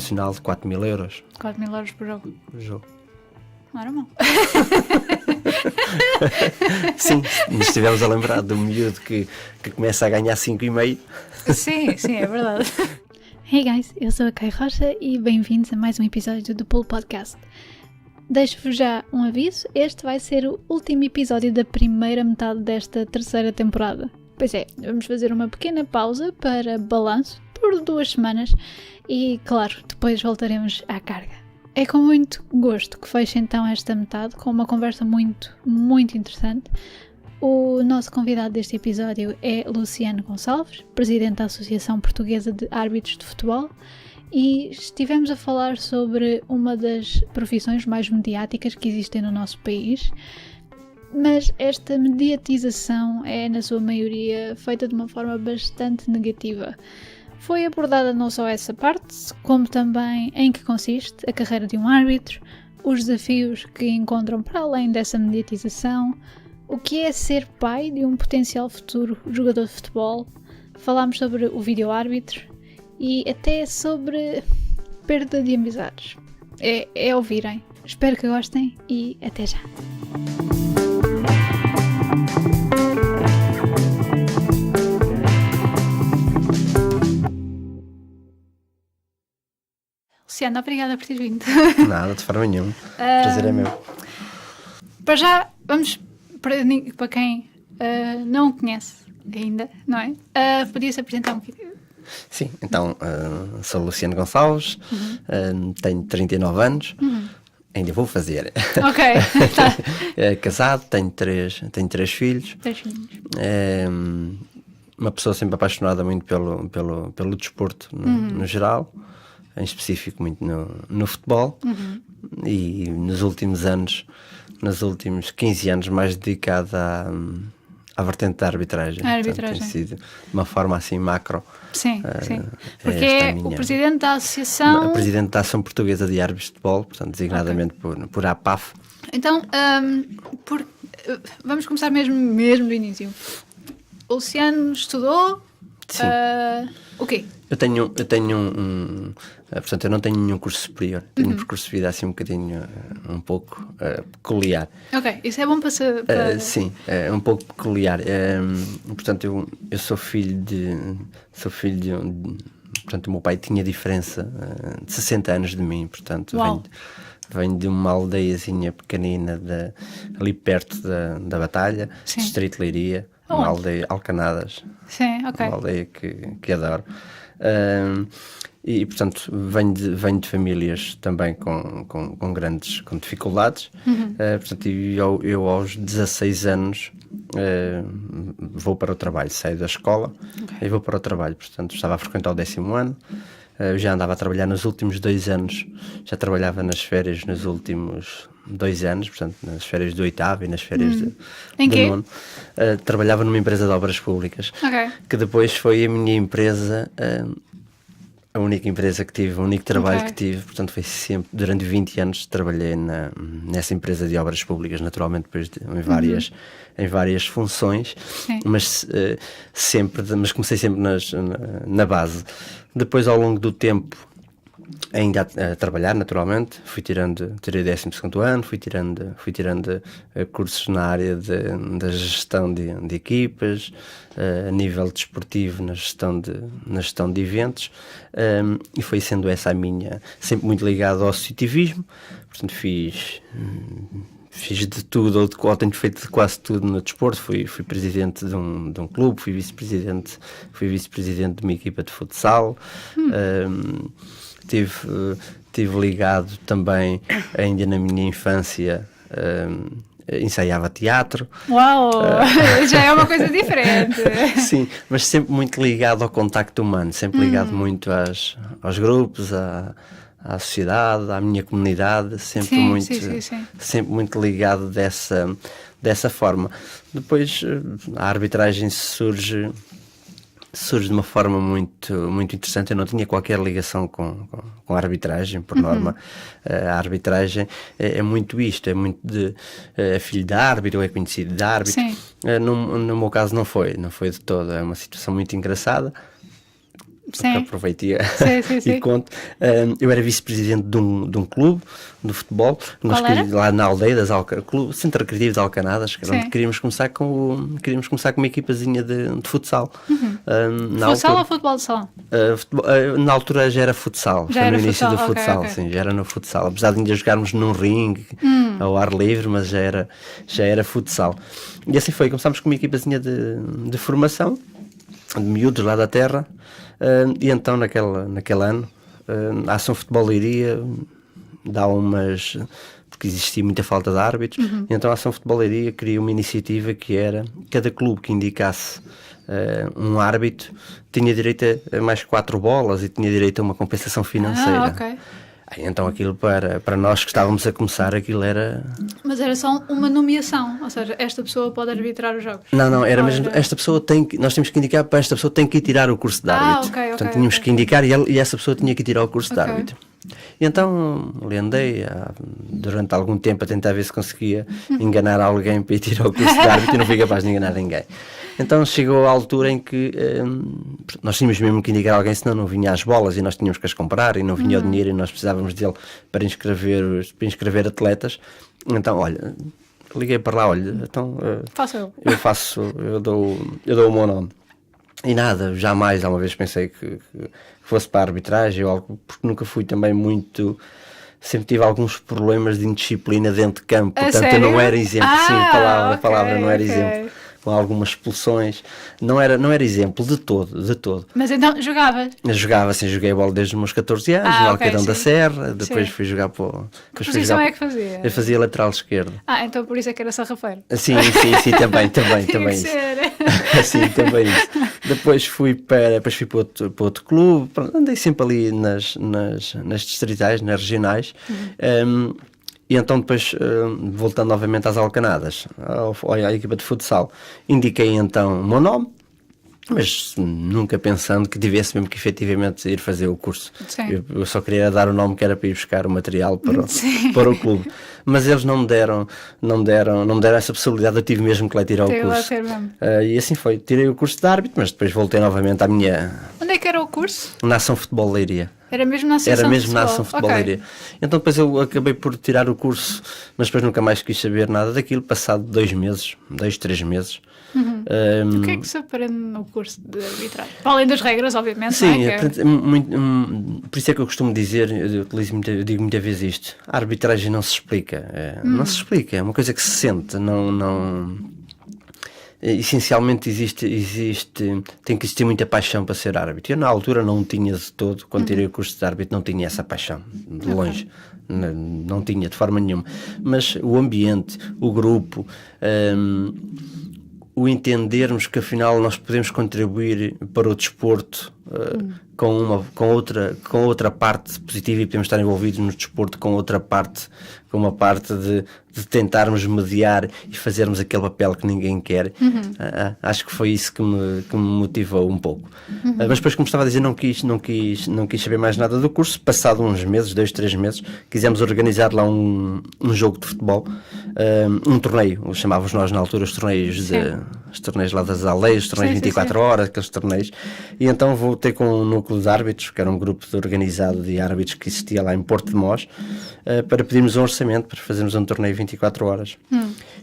adicional de 4.000€. 4.000€ por jogo. O jogo. Não era mau. Sim, nos estivemos a lembrar de um miúdo que começa a ganhar 5,5. Sim, é verdade. Hey guys, eu sou a Kai Rocha e bem-vindos a mais um episódio do Pull Podcast. Deixo-vos já um aviso, este vai ser o último episódio da primeira metade desta terceira temporada. Pois é, vamos fazer uma pequena pausa para balanço por 2 semanas e, claro, depois voltaremos à carga. É com muito gosto que fecho então esta metade com uma conversa muito, muito interessante. O nosso convidado deste episódio é Luciano Gonçalves, presidente da Associação Portuguesa de Árbitros de Futebol, e estivemos a falar sobre uma das profissões mais mediáticas que existem no nosso país, mas esta mediatização é, na sua maioria, feita de uma forma bastante negativa. Foi abordada não só essa parte, como também em que consiste a carreira de um árbitro, os desafios que encontram para além dessa mediatização, o que é ser pai de um potencial futuro jogador de futebol. Falámos sobre o vídeo-árbitro e até sobre perda de amizades. É ouvirem. Espero que gostem e até já. Luciano, obrigada por teres vindo. Nada, de forma nenhuma. Prazer é meu. Para já, vamos para quem não o conhece ainda, não é? Podia-se apresentar um bocadinho. Sim, então sou Luciano Gonçalves, tenho 39 anos, ainda vou fazer. Ok, tá. Casado, tenho três filhos. 3 filhos. Uma pessoa sempre apaixonada muito pelo desporto no geral, em específico muito no futebol, e nos últimos 15 anos mais dedicado à vertente da arbitragem. A arbitragem. Portanto, tem sido de uma forma assim macro. Sim. Porque é o presidente da Associação... Presidente da Ação Portuguesa de Árbitros de Futebol, portanto, designadamente por APAF. Então, vamos começar mesmo do início. O Luciano estudou... Sim. O quê? Eu tenho portanto, eu não tenho nenhum curso superior. Tenho um percurso de vida assim um bocadinho, um pouco peculiar. Ok, isso é bom para saber. Sim, é um pouco peculiar. Portanto, eu sou filho de portanto, o meu pai tinha diferença de 60 anos de mim, portanto, venho de uma aldeiazinha pequenina ali perto da Batalha, Sim. Distrito de Leiria, uma aldeia, Alcanadas. Sim, ok. Uma aldeia que adoro. E portanto venho de famílias também com grandes dificuldades. Portanto, eu aos 16 anos vou para o trabalho, saio da escola e vou para o trabalho. Portanto, estava a frequentar o 10º ano. Já andava a trabalhar nos últimos 2 anos, já trabalhava nas férias nos últimos 2 anos, portanto nas férias do 8º e nas férias do 9º. Trabalhava numa empresa de obras públicas, que depois foi a minha empresa, a única empresa que tive, o único trabalho que tive. Portanto, foi sempre, durante 20 anos trabalhei nessa empresa de obras públicas, naturalmente depois em várias funções. Sim. Mas comecei sempre na base. Depois, ao longo do tempo, ainda a trabalhar, naturalmente, tirei o 12º ano, fui tirando cursos na área da gestão de equipas, a nível desportivo, na gestão de eventos, e foi sendo essa a minha, sempre muito ligado ao associativismo. Portanto, fiz de tudo, ou tenho feito de quase tudo no desporto. Fui presidente de um clube, fui vice-presidente de uma equipa de futsal. Tive ligado também, ainda na minha infância, ensaiava teatro. Uau! Já é uma coisa diferente. Sim, mas sempre muito ligado ao contacto humano, sempre ligado muito aos grupos, à sociedade, à minha comunidade, sempre muito ligado dessa forma. Depois a arbitragem surge de uma forma muito, muito interessante. Eu não tinha qualquer ligação com a arbitragem, por norma. A arbitragem é muito isto, é muito de filho de árbitro, é conhecido de árbitro. No meu caso não foi de todo. É uma situação muito engraçada. Sim. aproveito Sim. e conto. Eu era vice-presidente de um clube de futebol. Qual era? Lá na aldeia das Clube Centro Recreativo de Alcanadas, que era onde queríamos começar com uma equipazinha de futsal. Futsal ou futebol de salão? Na altura já era futsal. Já Foi era no início futsal, do futsal, ok. sim, já era no futsal. Apesar de ainda jogarmos num ringue, ao ar livre, mas já era futsal. E assim foi, começámos com uma equipazinha de formação, de miúdos lá da terra, e então naquele ano a Ação Futebol Leiria dá umas... porque existia muita falta de árbitros, e então a Ação Futebol Leiria criou uma iniciativa que era, cada clube que indicasse um árbitro tinha direito a mais 4 bolas e tinha direito a uma compensação financeira. Ok. Então aquilo para nós que estávamos a começar, aquilo era... Mas era só uma nomeação, ou seja, esta pessoa pode arbitrar os jogos. Não, era mesmo, esta pessoa nós temos que indicar para esta pessoa tem que tirar o curso de árbitro. Portanto, tínhamos que indicar e essa pessoa tinha que tirar o curso de árbitro. E então andei durante algum tempo a tentar ver se conseguia enganar alguém para ir tirar o curso de árbitro e não fui capaz de enganar ninguém. Então chegou a altura em que nós tínhamos mesmo que indicar alguém, senão não vinha as bolas e nós tínhamos que as comprar e não vinha o dinheiro e nós precisávamos dele para inscrever atletas. Então, olha, liguei para lá, olha, então eu dou o meu nome. E nada, jamais alguma vez pensei que fosse para a arbitragem ou algo, porque nunca fui também muito... Sempre tive alguns problemas de indisciplina dentro de campo, portanto eu não era exemplo, palavra não era exemplo. Com algumas expulsões, não era exemplo de todo. Mas então jogavas? Jogava, assim, joguei bola desde os meus 14 anos, no Alqueirão da Serra, depois fui jogar para o... Que posição é que fazia? Eu fazia lateral esquerdo. Então por isso é que era sarrafeiro. Sim, também isso. Sim, também isso. Depois fui para outro clube, andei sempre ali nas distritais, nas regionais. E então depois, voltando novamente às Alcanadas, à equipa de futsal, indiquei então o meu nome, mas nunca pensando que tivesse mesmo que efetivamente ir fazer o curso. Eu só queria dar o nome que era para ir buscar o material para o clube. Mas eles não me deram essa possibilidade, eu tive mesmo que lá tirar o curso. E assim foi, tirei o curso de árbitro, mas depois voltei novamente à minha... Onde é que era o curso? Na Ação Futebol Leiria. Era mesmo na Ação Futebol Leiria. Então depois eu acabei por tirar o curso, mas depois nunca mais quis saber nada daquilo, passado 2 meses, 3 meses. O que é que se aprende no curso de arbitragem? Além das regras, obviamente. Sim, por isso é que eu costumo dizer, eu digo muitas vezes isto, a arbitragem não se explica, não se explica, é uma coisa que se sente, essencialmente tem que existir muita paixão para ser árbitro. Eu na altura não tinha de todo, quando tirei o curso de árbitro, não tinha essa paixão, de longe, não tinha de forma nenhuma, mas o ambiente, o grupo, o entendermos que afinal nós podemos contribuir para o desporto com outra parte positiva e podemos estar envolvidos no desporto com uma parte de tentarmos mediar e fazermos aquele papel que ninguém quer. Acho que foi isso que me motivou um pouco. Mas depois, como estava a dizer, não quis saber mais nada do curso. Passado uns meses, 2, 3 meses, quisemos organizar lá um jogo de futebol, um torneio, chamávamos nós na altura os torneios lá das aldeias, os torneios 24 horas, aqueles torneios. E então voltei com um núcleo de árbitros, que era um grupo organizado de árbitros que existia lá em Porto de Mós, para pedirmos um orçamento para fazermos um torneio 24 horas.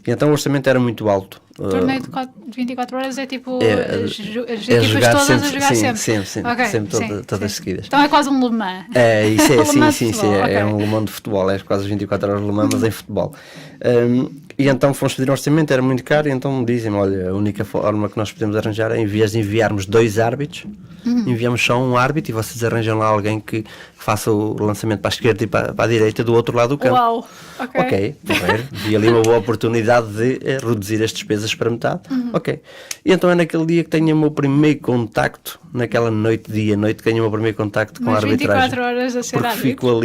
E então o orçamento era muito alto. O torneio de 24 horas é tipo as equipas todas a jogar sempre? Sempre todas seguidas. Então é quase um Le Mans. É um Le Mans de futebol, é quase 24 horas de Le Mans, mas em futebol. E então fomos pedir um orçamento, era muito caro, e então dizem-me, olha, a única forma que nós podemos arranjar é, em vez de enviarmos 2 árbitros, enviamos só um árbitro e vocês arranjam lá alguém que faça o lançamento para a esquerda e para a direita do outro lado do campo. Uau! Ok, vi ali uma boa oportunidade de reduzir as despesas para metade. Ok. E então é naquele dia que tenho o meu primeiro contacto, naquela noite, dia-noite, que tenho o meu primeiro contacto com a arbitragem. 24 horas a ser árbitro.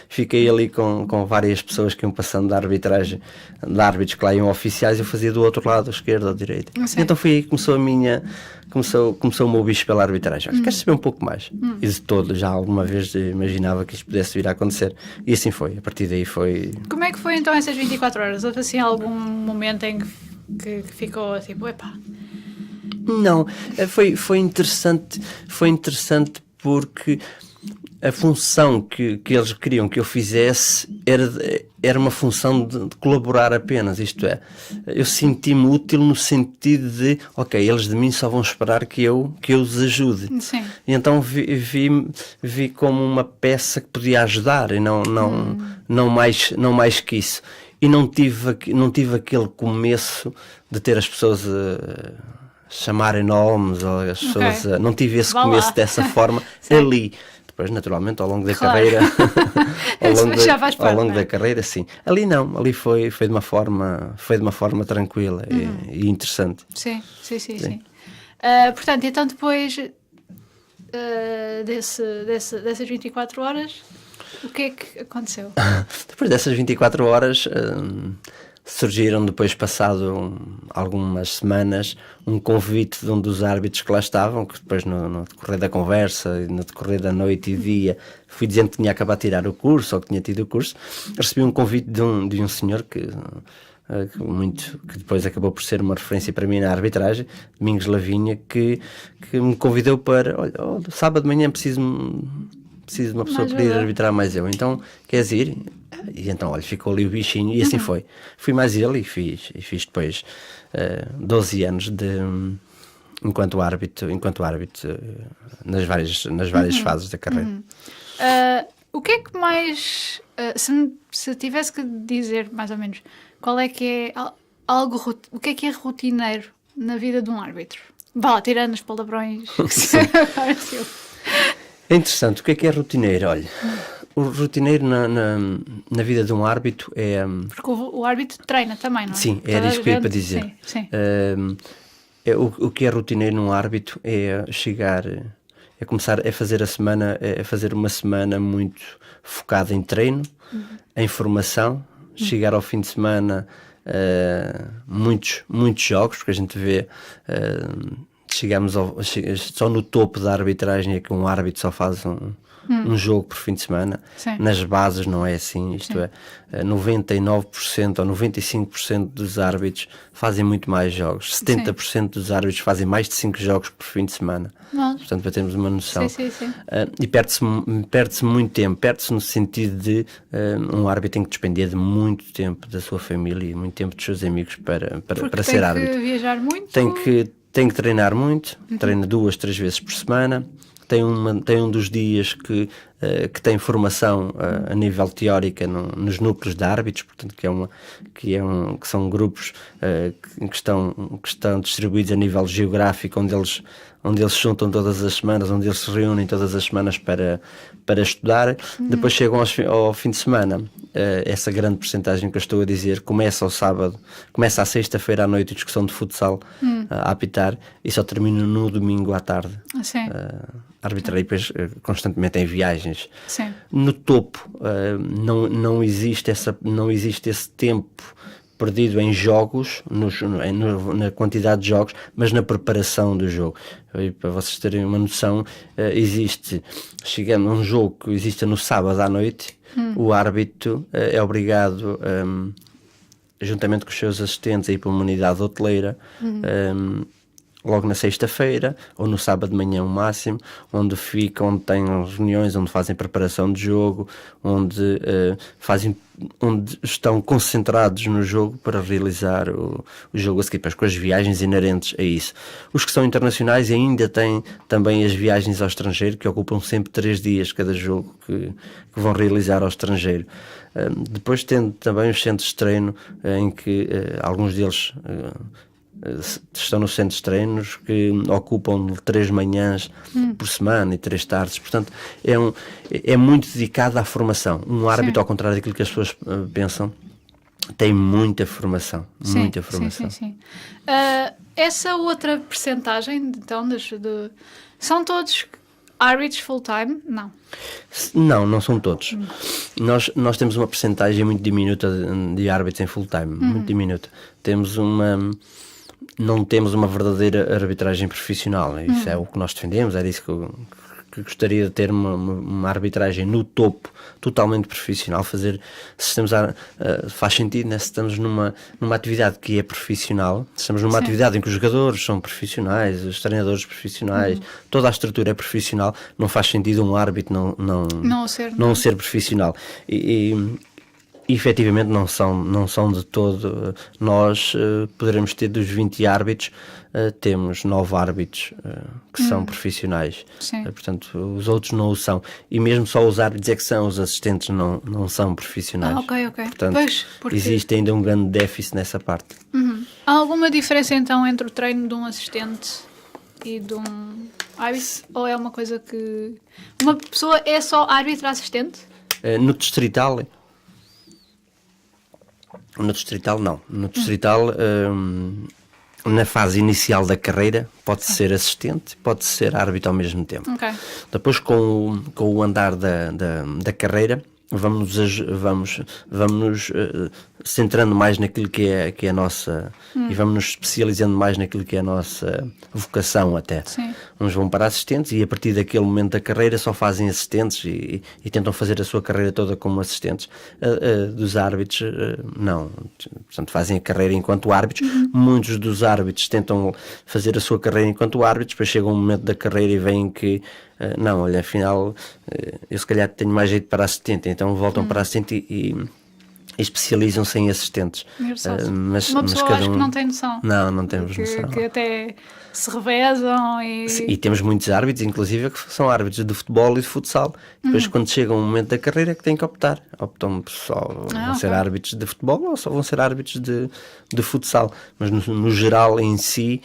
Fiquei ali com várias pessoas que iam passando da arbitragem, de árbitros que lá iam oficiais, eu fazia do outro lado, à esquerda ou à direita. E então foi aí que começou o meu bicho pela arbitragem. Queres saber um pouco mais? E de todo, já alguma vez imaginava que isto pudesse vir a acontecer. E assim foi. A partir daí foi... Como é que foi então essas 24 horas? Houve assim algum momento em que ficou tipo, epá... Não, foi interessante porque a função que eles queriam que eu fizesse era uma função de colaborar apenas, isto é, eu senti-me útil no sentido de, ok, eles de mim só vão esperar que eu os ajude. Sim. E então vi como uma peça que podia ajudar e não mais que isso. E não tive aquele começo de ter as pessoas chamarem nomes, ou as pessoas, não tive esse começo dessa forma ali. Depois, naturalmente, ao longo da carreira, ao longo da carreira, sim. Ali não, ali foi de uma forma tranquila e interessante. Sim. Portanto, então depois dessas 24 horas, o que é que aconteceu? Depois dessas 24 horas, surgiram depois, passado algumas semanas, um convite de um dos árbitros que lá estavam, que depois no decorrer da conversa, no decorrer da noite e dia, fui dizendo que tinha acabado de tirar o curso, ou que tinha tido o curso, recebi um convite de um senhor que depois acabou por ser uma referência para mim na arbitragem, Domingos Lavinha, que me convidou para, olha, sábado de manhã preciso de uma pessoa para ir arbitrar mais eu, então queres ir? E então, olha, ficou ali o bichinho e assim foi. Fui mais ele e fiz depois 12 anos enquanto árbitro nas várias fases da carreira. O que é que mais, se tivesse que dizer mais ou menos, qual é que é o que é rotineiro na vida de um árbitro? Vá lá, tirando os palavrões. É interessante, o que é rotineiro? Olha, o rotineiro na vida de um árbitro é... Porque o árbitro treina também, não é? Sim, era isso que eu ia para dizer. Sim. O que é rotineiro num árbitro é chegar, começar a fazer fazer uma semana muito focada em treino, em formação, chegar ao fim de semana, muitos jogos, porque a gente vê... chegamos só no topo da arbitragem é que um árbitro só faz um jogo por fim de semana. Sim. Nas bases não é assim, isto é 99% ou 95% dos árbitros fazem muito mais jogos, 70% dos árbitros fazem mais de 5 jogos por fim de semana. Portanto, para termos uma noção. Sim. E perde-se muito tempo, perde-se no sentido de um árbitro tem que despender de muito tempo da sua família e muito tempo dos seus amigos para ser árbitro. Tem que viajar muito? Tem que treinar muito, treina 2, 3 vezes por semana, tem um dos dias que tem formação a nível teórica nos núcleos de árbitros, portanto que são grupos que estão distribuídos a nível geográfico, onde eles se juntam todas as semanas, onde eles se reúnem todas as semanas para estudar. Depois chegam ao fim de semana. Essa grande percentagem que eu estou a dizer começa ao sábado, começa à sexta-feira à noite a discussão de futsal a apitar e só termina no domingo à tarde. Arbitrar e depois constantemente em viagens. Sim. No topo não existe esse tempo perdido em jogos, na quantidade de jogos, mas na preparação do jogo. E para vocês terem uma noção, chegando a um jogo que existe no sábado à noite, o árbitro é obrigado, juntamente com os seus assistentes, a ir para uma unidade hoteleira, logo na sexta-feira ou no sábado de manhã o máximo, onde têm reuniões, onde fazem preparação de jogo, onde estão concentrados no jogo para realizar o jogo a seguir, com as viagens inerentes a isso. Os que são internacionais ainda têm também as viagens ao estrangeiro, que ocupam sempre 3 dias cada jogo que vão realizar ao estrangeiro. Depois tendo também os centros de treino, em que alguns deles estão nos centros de treinos que ocupam 3 manhãs por semana e 3 tardes, portanto é muito dedicado à formação. Um árbitro, ao contrário daquilo que as pessoas pensam, tem muita formação. Sim. Essa outra percentagem, então, são todos árbitros full-time? Não são todos. Nós temos uma percentagem muito diminuta de árbitros em full-time, muito diminuta. Não temos uma verdadeira arbitragem profissional. Isso é o que nós defendemos, era isso que gostaria de ter uma arbitragem no topo, totalmente profissional, se estamos faz sentido, né? Se estamos numa atividade que é profissional, se estamos numa atividade em que os jogadores são profissionais, os treinadores profissionais, toda a estrutura é profissional, não faz sentido um árbitro não ser profissional. E efetivamente não são de todo. Nós poderemos ter dos 20 árbitros, temos 9 árbitros que são profissionais. Portanto, os outros não o são. E mesmo só os árbitros é que são, os assistentes não são profissionais. Ok. Portanto, porque... existe ainda um grande déficit nessa parte. Há alguma diferença então entre o treino de um assistente e de um árbitro? Ou é uma coisa que... Uma pessoa é só árbitro assistente? No distrital... No distrital, não. No distrital, na fase inicial da carreira, pode ser assistente, pode ser árbitro ao mesmo tempo. Depois, com o andar da carreira, vamos centrando mais naquilo que é a nossa... E vamos nos especializando mais naquilo que é a nossa vocação até. Uns vão para assistentes e a partir daquele momento da carreira só fazem assistentes e tentam fazer a sua carreira toda como assistentes. Dos árbitros, não. Portanto, fazem a carreira enquanto árbitros. Muitos dos árbitros tentam fazer a sua carreira enquanto árbitros, depois chega um momento da carreira e veem que não, olha, afinal eu se calhar tenho mais jeito para assistente, então voltam para assistente e especializam-se em assistentes. Mas uma pessoa acho que não tem noção. Não temos noção. Que até se revezam e temos muitos árbitros, inclusive, que são árbitros de futebol e de futsal. Depois, quando chega um momento da carreira, é que têm que optar. Optam só vão ser árbitros de futebol ou só vão ser árbitros de futsal. Mas no geral, em si...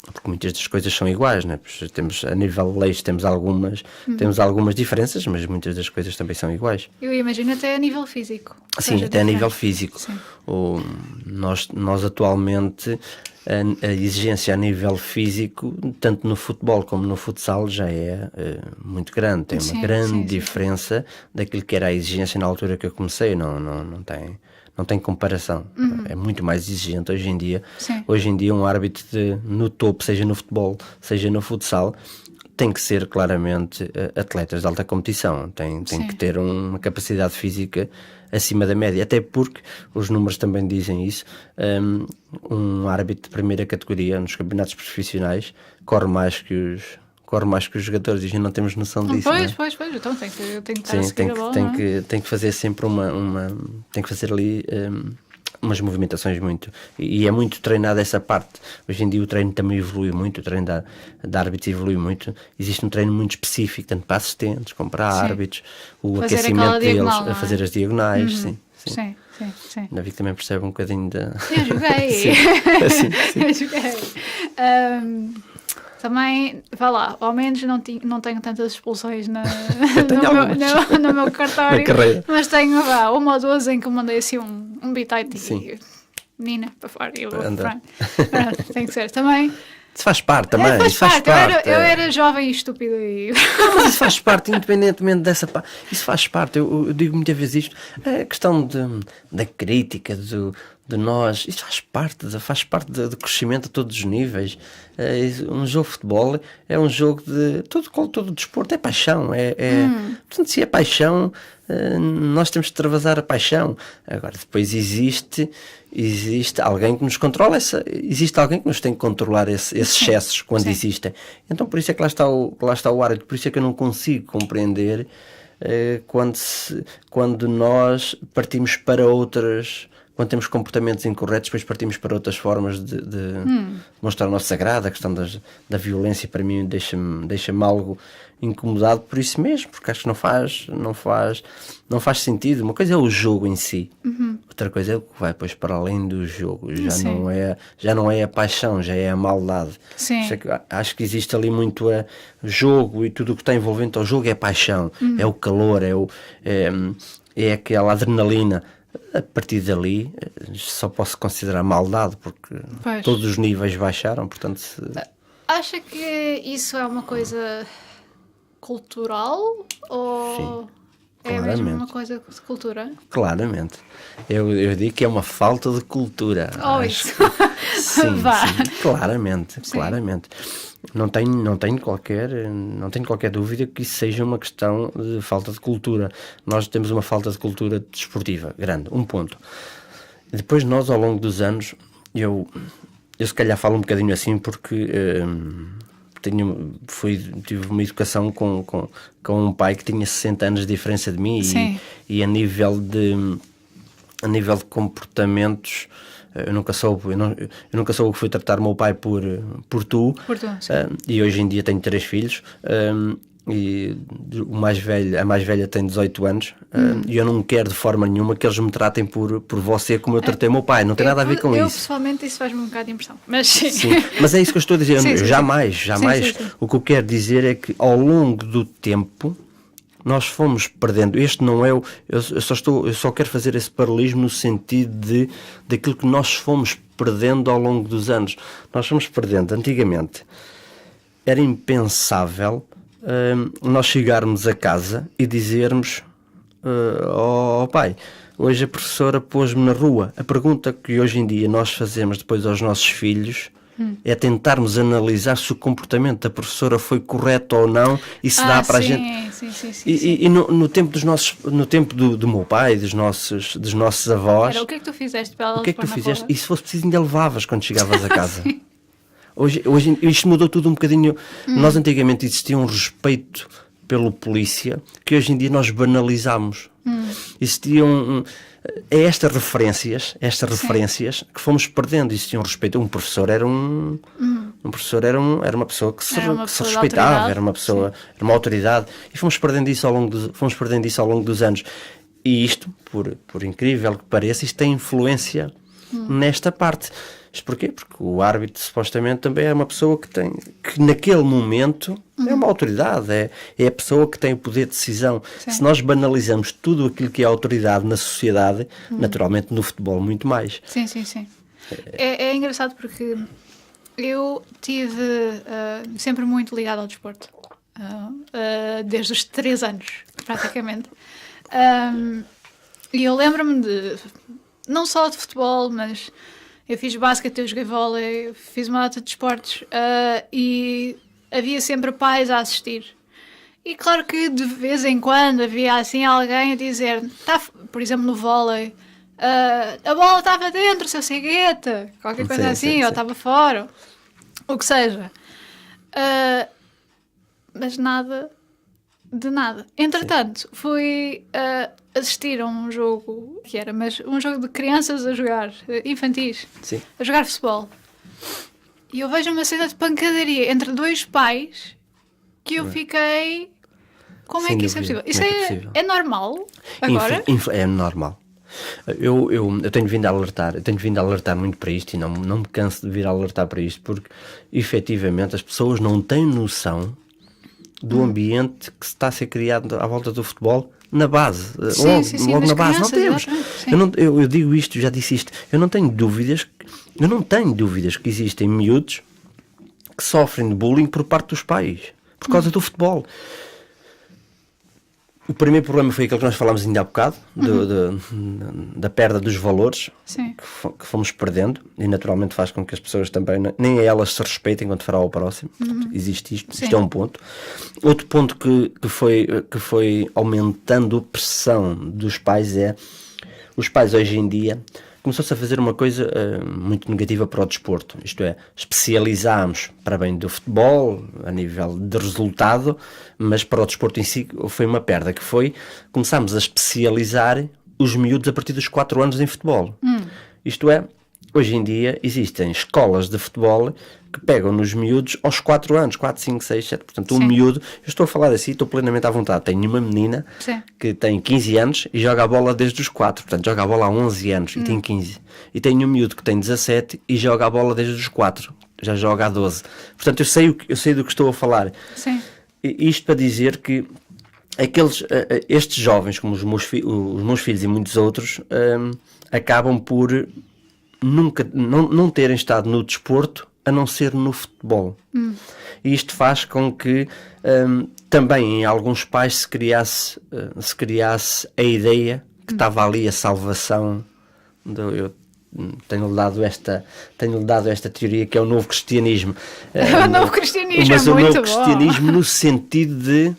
porque muitas das coisas são iguais, né? Temos, a nível de leis temos algumas diferenças, mas muitas das coisas também são iguais. Eu imagino até a nível físico. Sim, até a nível físico. Nós atualmente, a exigência a nível físico, tanto no futebol como no futsal, já é muito grande. Tem uma grande diferença daquilo que era a exigência na altura que eu comecei. Não tem comparação. É muito mais exigente hoje em dia. Hoje em dia um árbitro no topo, seja no futebol, seja no futsal, tem que ser claramente atletas de alta competição. Tem que ter uma capacidade física acima da média. Até porque os números também dizem isso. Um árbitro de primeira categoria nos campeonatos profissionais corre mais que os jogadores, e a gente não temos noção disso. Pois, então tem que estar a seguir a bola. Tem que fazer sempre tem que fazer ali umas movimentações muito, e é muito treinado essa parte. Hoje em dia o treino também evolui muito, o treino da árbitros evolui muito. Existe um treino muito específico, tanto para assistentes como para árbitros, o fazer aquecimento deles, diagonal, a fazer as diagonais, sim. Sim. Ainda vi que também percebe um bocadinho da... Eu joguei. sim. Eu joguei. Também, vá lá, ao menos não tenho tantas expulsões no meu cartório, mas tenho uma ou duas em que mandei assim um bitite e menina para fora e eu pronto, tem que ser também. Isso faz parte também. Faz parte. Eu era jovem e estúpida e... Mas isso faz parte, independentemente dessa parte. Isso faz parte. Eu digo muitas vezes isto. A questão da crítica, de nós, isso faz parte do crescimento a todos os níveis. Um jogo de futebol é um jogo de... Todo o desporto é paixão. Portanto, se é paixão, nós temos que travasar a paixão. Agora, depois existe alguém que nos controla existe alguém que nos tem que controlar esses excessos quando existem. Então por isso é que lá está o árbitro, por isso é que eu não consigo compreender quando nós partimos para outras, quando temos comportamentos incorretos, depois partimos para outras formas de mostrar o nosso sagrado. A questão da violência para mim deixa-me algo incomodado por isso mesmo, porque acho que não faz sentido. Uma coisa é o jogo em si, outra coisa é o que vai depois para além do jogo. Já não é a paixão, já é a maldade. Acho que existe ali muito jogo, e tudo o que está envolvente ao jogo é paixão, é o calor, é aquela adrenalina. A partir dali só posso considerar maldade, porque todos os níveis baixaram. Portanto, acha que isso é uma coisa cultural ou... É mesmo Claramente. uma coisa de cultura? Claramente. Eu digo que é uma falta de cultura. Isso. Sim, Vá. sim, claramente, Sim. claramente. Não tenho qualquer dúvida que isso seja uma questão de falta de cultura. Nós temos uma falta de cultura desportiva grande, um ponto. Depois nós, ao longo dos anos, eu se calhar falo um bocadinho assim porque tive uma educação com um pai que tinha 60 anos de diferença de mim e a nível de comportamentos eu nunca soube o que foi tratar o meu pai por tu, sim. E hoje em dia tenho 3 filhos, e a mais velha tem 18 anos, e eu não quero de forma nenhuma que eles me tratem por você como eu tratei o meu pai, não tem nada a ver com eu isso. Pessoalmente isso faz-me um bocado de impressão, mas sim. Sim, mas é isso que eu estou a dizer. Sim, sim, jamais. Sim. O que eu quero dizer é que ao longo do tempo nós fomos perdendo. Este não é o. Eu só quero fazer esse paralelismo no sentido daquilo que nós fomos perdendo ao longo dos anos. Nós fomos perdendo. Antigamente era impensável nós chegarmos a casa e dizermos: oh pai, hoje a professora pôs-me na rua. A pergunta que hoje em dia nós fazemos depois aos nossos filhos é tentarmos analisar se o comportamento da professora foi correto ou não e se dá para a gente. Sim. E no tempo do meu pai, dos nossos avós, Era, o que é que tu fizeste para ela? o que é que tu fizeste? E se fosse preciso ainda levavas quando chegavas a casa. Hoje isto mudou tudo um bocadinho. Nós antigamente existia um respeito pelo polícia que hoje em dia nós banalizamos. Existiam estas referências que fomos perdendo. Existia um respeito. Um professor era era uma pessoa que se respeitava, era uma autoridade, e fomos perdendo isso ao longo dos anos. E isto, por incrível que pareça, isto tem influência nesta parte. Isto porquê? Porque o árbitro supostamente também é uma pessoa que naquele momento é uma autoridade, é a pessoa que tem o poder de decisão. Sim. Se nós banalizamos tudo aquilo que é autoridade na sociedade, naturalmente no futebol muito mais. Sim. É engraçado porque eu tive sempre muito ligado ao desporto, desde os 3 anos, praticamente. E eu lembro-me não só de futebol, mas eu fiz basquete, eu joguei vôlei, fiz uma data de esportes, e havia sempre pais a assistir. E claro que de vez em quando havia assim alguém a dizer, por exemplo no vôlei, a bola estava dentro, seu cegueta, qualquer coisa assim, ou estava fora, o que seja. Mas nada de nada. Entretanto, fui assistir a um jogo mas um jogo de crianças a jogar, infantis, a jogar futebol. E eu vejo uma cena de pancadaria entre 2 pais que eu fiquei... Como é que isso é possível? Isso é normal agora? É normal. Eu tenho vindo a alertar muito para isto, e não me canso de vir a alertar para isto, porque efetivamente as pessoas não têm noção do ambiente que está a ser criado à volta do futebol na base. Logo na base. Não temos. Eu digo isto, já disse isto. Eu não tenho dúvidas que existem miúdos que sofrem de bullying por parte dos pais, por causa do futebol. O primeiro problema foi aquele que nós falámos ainda há bocado, da perda dos valores que fomos perdendo, e naturalmente faz com que as pessoas também, nem elas se respeitem quando fará ao próximo. Portanto, existe isto. Isto é um ponto. Outro ponto que foi aumentando a pressão dos pais é, os pais hoje em dia começou-se a fazer uma coisa muito negativa para o desporto, isto é, especializámos para bem do futebol, a nível de resultado, mas para o desporto em si foi uma perda, que foi, começámos a especializar os miúdos a partir dos 4 anos em futebol. Isto é, hoje em dia existem escolas de futebol que pegam nos miúdos aos 4 anos, 4, 5, 6, 7. Portanto, um miúdo, eu estou a falar assim, estou plenamente à vontade. Tenho uma menina que tem 15 anos e joga a bola desde os 4. Portanto, joga a bola há 11 anos e tem 15. E tenho um miúdo que tem 17 e joga a bola desde os 4. Já joga há 12. Portanto, eu sei do que estou a falar. Sim. E isto para dizer que estes jovens, como os meus filhos e muitos outros, acabam por nunca não terem estado no desporto a não ser no futebol. E isto faz com que também em alguns pais se criasse a ideia que estava ali a salvação. Eu tenho-lhe dado esta teoria que é o novo cristianismo. O novo cristianismo mas é o muito novo cristianismo no sentido de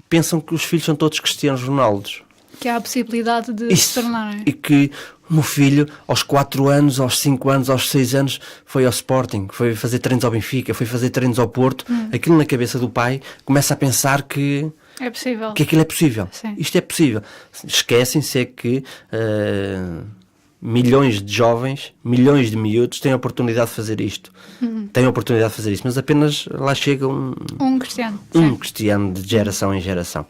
pensam que os filhos são todos Cristianos Ronaldos. Que há a possibilidade de se tornarem. E que o meu filho, aos 4 anos, aos 5 anos, aos 6 anos, foi ao Sporting, foi fazer treinos ao Benfica, foi fazer treinos ao Porto. Aquilo na cabeça do pai começa a pensar que É possível. que aquilo é possível. Sim. Isto é possível. Esquecem-se que milhões de jovens, milhões de miúdos têm a oportunidade de fazer isto. Têm a oportunidade de fazer isto, mas apenas lá chega Um cristiano. um Sim. cristiano de geração em geração.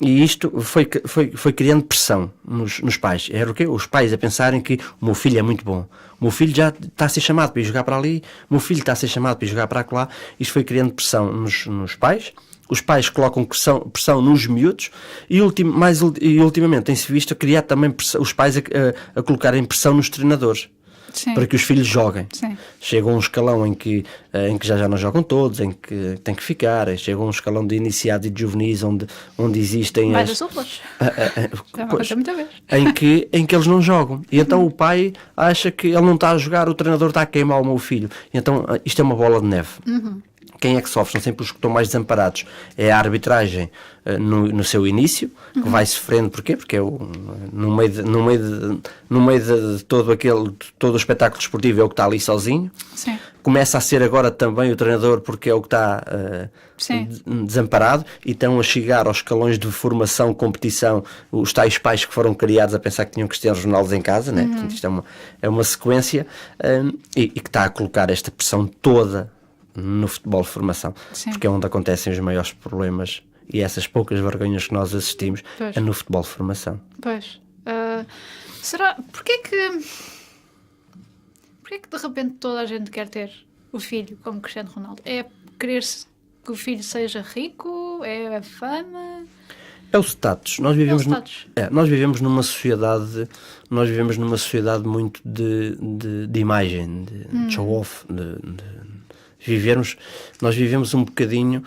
E isto foi criando pressão nos pais. Era o quê? Os pais a pensarem que o meu filho é muito bom. O meu filho já está a ser chamado para ir jogar para ali. O meu filho está a ser chamado para ir jogar para lá. Isto foi criando pressão nos pais. Os pais colocam pressão nos miúdos e ultimamente tem-se visto a criar também pressão, os pais a colocarem pressão nos treinadores. Sim. Para que os filhos joguem. Sim. Chega um escalão em que já não jogam todos, em que tem que ficar. Chega um escalão de iniciados e de juvenis onde existem Mais as suplas. Já me aconteceu muita vez. em que eles não jogam. E então o pai acha que ele não está a jogar, o treinador está a queimar o meu filho. E então isto é uma bola de neve. Quem é que sofre? São sempre os que estão mais desamparados. É a arbitragem no seu início, que vai sofrendo. Porquê? Porque é no meio de todo o espetáculo desportivo é o que está ali sozinho. Sim. Começa a ser agora também o treinador, porque é o que está desamparado, e estão a chegar aos escalões de formação, competição, os tais pais que foram criados a pensar que tinham Cristianos Ronaldos em casa, né? Portanto, isto é uma sequência e que está a colocar esta pressão toda no futebol de formação. Sim. Porque é onde acontecem os maiores problemas e essas poucas vergonhas que nós assistimos. Pois. É no futebol de formação. Pois. Será... Porquê que de repente toda a gente quer ter o filho como Cristiano Ronaldo? É querer-se que o filho seja rico? É a fama? É o status. Nós vivemos, status. nós vivemos numa sociedade muito de imagem, de show-off, nós vivemos um bocadinho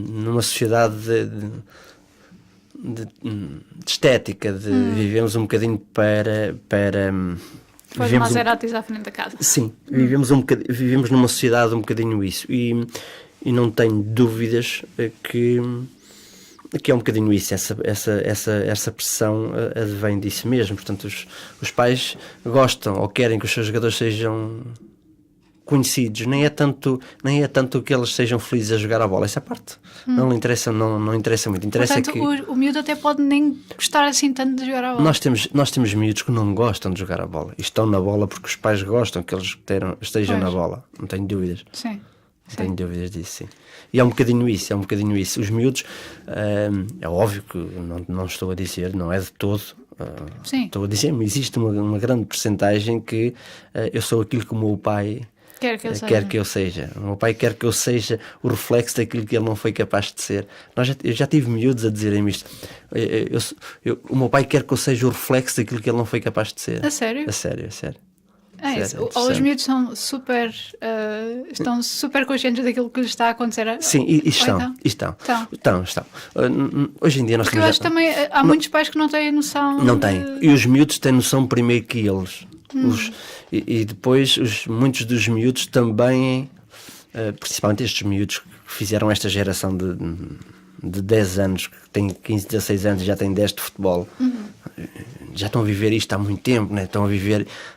numa sociedade de estética, vivemos um bocadinho para Depois Maseratis à frente da casa. sim, vivemos numa sociedade um bocadinho isso e não tenho dúvidas que é um bocadinho isso, essa pressão advém disso mesmo. Portanto, os pais gostam ou querem que os seus jogadores sejam conhecidos, nem é tanto que eles sejam felizes a jogar a bola, essa parte não lhe interessa, não interessa muito. Interessa. Portanto, que o miúdo até pode nem gostar assim tanto de jogar a bola. nós temos miúdos que não gostam de jogar a bola e estão na bola porque os pais gostam que eles estejam Pois. na bola, não tenho dúvidas. Sim. Não tenho dúvidas disso, sim. E é um bocadinho isso. Os miúdos, é óbvio que não estou a dizer, não é de todo. Sim. Estou a dizer, mas existe uma grande percentagem que eu sou aquilo que o meu pai Quer que eu seja. O meu pai quer que eu seja o reflexo daquilo que ele não foi capaz de ser. Eu já tive miúdos a dizerem-me isto. O meu pai quer que eu seja o reflexo daquilo que ele não foi capaz de ser. A sério? A sério. É isso. Sério, Ou os miúdos são super, estão super conscientes daquilo que lhes está a acontecer. Sim, e estão. Hoje em dia nós Porque eu acho que também há muitos pais que não têm noção. Não têm. E os miúdos têm noção primeiro que eles. E depois muitos dos miúdos também, principalmente estes miúdos que fizeram esta geração de 10 anos, que têm 15, 16 anos e já têm 10 de futebol, já estão a viver isto há muito tempo, né?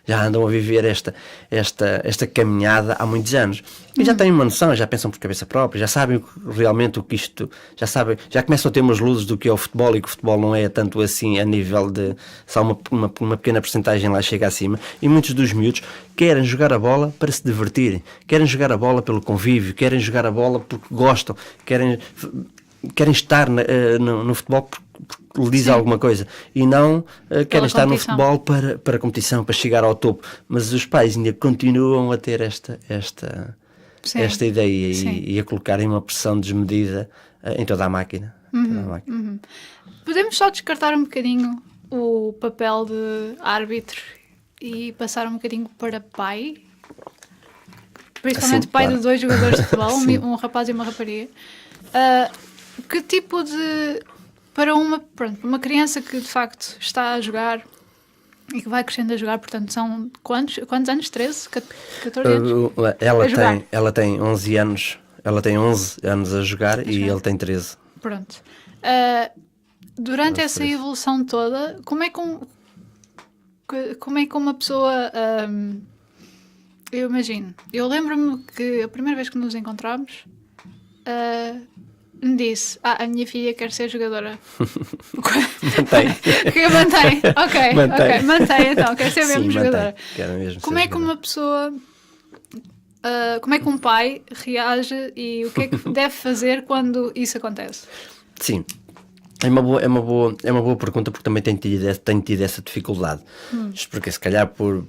Já andam a viver esta caminhada há muitos anos. E já têm uma noção, já pensam por cabeça própria, já sabem realmente o que isto... Já começam a ter umas luzes do que é o futebol e que o futebol não é tanto assim a nível de... Só uma pequena porcentagem lá chega acima. E muitos dos miúdos querem jogar a bola para se divertirem. Querem jogar a bola pelo convívio, querem jogar a bola porque gostam, querem estar no futebol porque lhe diz alguma coisa e não querem estar no futebol para a competição, para chegar ao topo. Mas os pais ainda continuam a ter esta ideia e a colocarem uma pressão desmedida em toda a máquina. Podemos só descartar um bocadinho o papel de árbitro e passar um bocadinho para pai? principalmente Assim, pai claro. de 2 jogadores de futebol, Sim. um rapaz e uma rapariga. Que tipo de... Para uma criança que de facto está a jogar e que vai crescendo a jogar, portanto são quantos anos? 13? 14 anos? Ela A jogar. ela tem 11 anos, ela tem 11 anos a jogar e ele tem 13. Pronto. Durante essa evolução toda, como é que uma pessoa... eu imagino. Eu lembro-me que a primeira vez que nos encontramos me disse: a minha filha quer ser jogadora. Mantém. Que mantém. Ok, Mantém. ok. Mantém então, quer ser mesmo Sim, jogadora. mantém. Quero mesmo Como ser é que jogador. uma pessoa... como é que um pai reage e o que é que deve fazer quando isso acontece? Sim, é uma boa pergunta, porque também tenho tido essa dificuldade. Isto porque se calhar por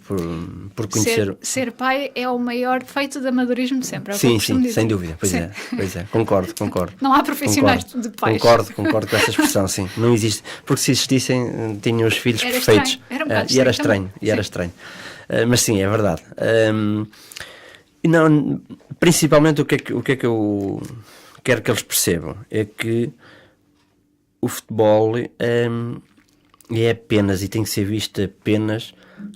conhecer... Ser pai é o maior defeito de amadorismo de sempre. É o que eu Sim, costumo sim, dizer. sem dúvida. Pois Sim. é. Concordo. Não há profissionais Concordo. de pais. Concordo com essa expressão, sim. Não existe. Porque se existissem, tinham os filhos Era perfeitos. estranho. Era um bocado E era estranho estranho. também. Sim. Estranho. Mas sim, é verdade. E não, principalmente o que é que eu quero que eles percebam é que o futebol é apenas, e tem que ser visto apenas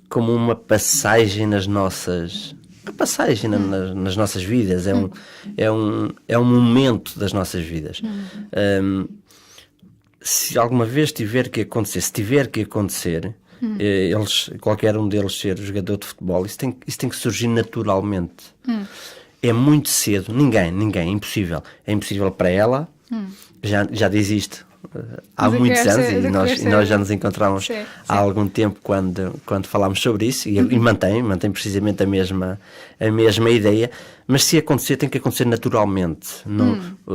como uma passagem nas nossas vidas, é um momento das nossas vidas. Se alguma vez tiver que acontecer, qualquer um deles ser jogador de futebol, isso tem que surgir naturalmente. É muito cedo, ninguém, é impossível. É impossível para ela, já desiste há De muitos querer anos, ser- de e querer ser- nós já nos encontramos Sim, há algum tempo quando falámos sobre isso, e mantém precisamente a mesma ideia, mas se acontecer, tem que acontecer naturalmente.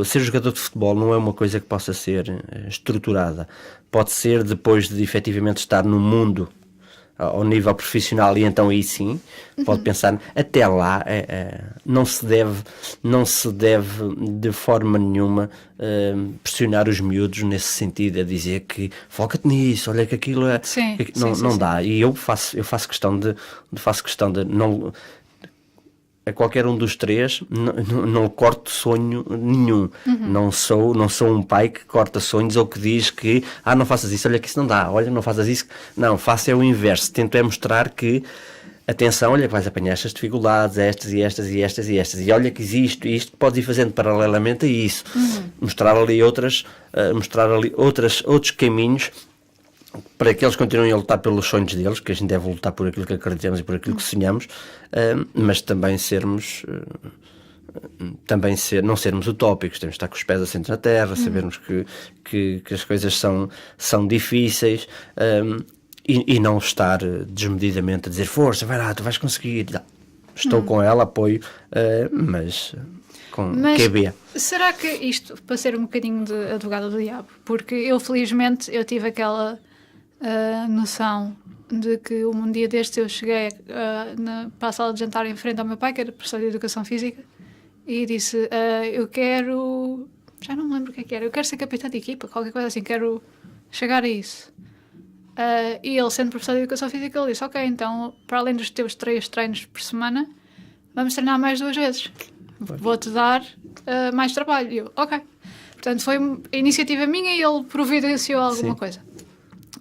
Ser jogador de futebol não é uma coisa que possa ser estruturada. Pode ser depois de efetivamente estar no mundo ao nível profissional, e então aí sim pode pensar. Até lá não se deve de forma nenhuma pressionar os miúdos nesse sentido, a dizer que foca-te nisso, olha que aquilo é... Sim, que sim, não sim. dá. E eu faço questão de não... A qualquer um dos três não corto sonho nenhum. Não sou um pai que corta sonhos ou que diz que não faças isso, olha que isso não dá, olha, não faças isso. Não, faço é o inverso. Tento é mostrar que, atenção, olha que vais apanhar estas dificuldades, estas e estas e estas e estas, e olha que existe isto que podes ir fazendo paralelamente a isso. Mostrar ali outros caminhos para que eles continuem a lutar pelos sonhos deles, que a gente deve lutar por aquilo que acreditamos e por aquilo que sonhamos, mas também não sermos utópicos. Temos de estar com os pés assentos na terra, sabermos que as coisas são difíceis, e não estar desmedidamente a dizer força, vai lá, tu vais conseguir. Não. Estou com ela, apoio, mas QB. Será que isto, para ser um bocadinho de advogado do diabo, porque eu felizmente tive aquela noção de que um dia destes eu cheguei para a sala de jantar em frente ao meu pai, que era professor de Educação Física, e disse, eu quero... Já não me lembro o que era. Eu quero ser capitão de equipa, qualquer coisa assim, quero chegar a isso. E ele, sendo professor de Educação Física, ele disse, ok, então, para além dos teus 3 treinos por semana, vamos treinar mais 2 vezes. Vou-te dar mais trabalho. E eu, ok. Portanto, foi a iniciativa minha e ele providenciou alguma coisa.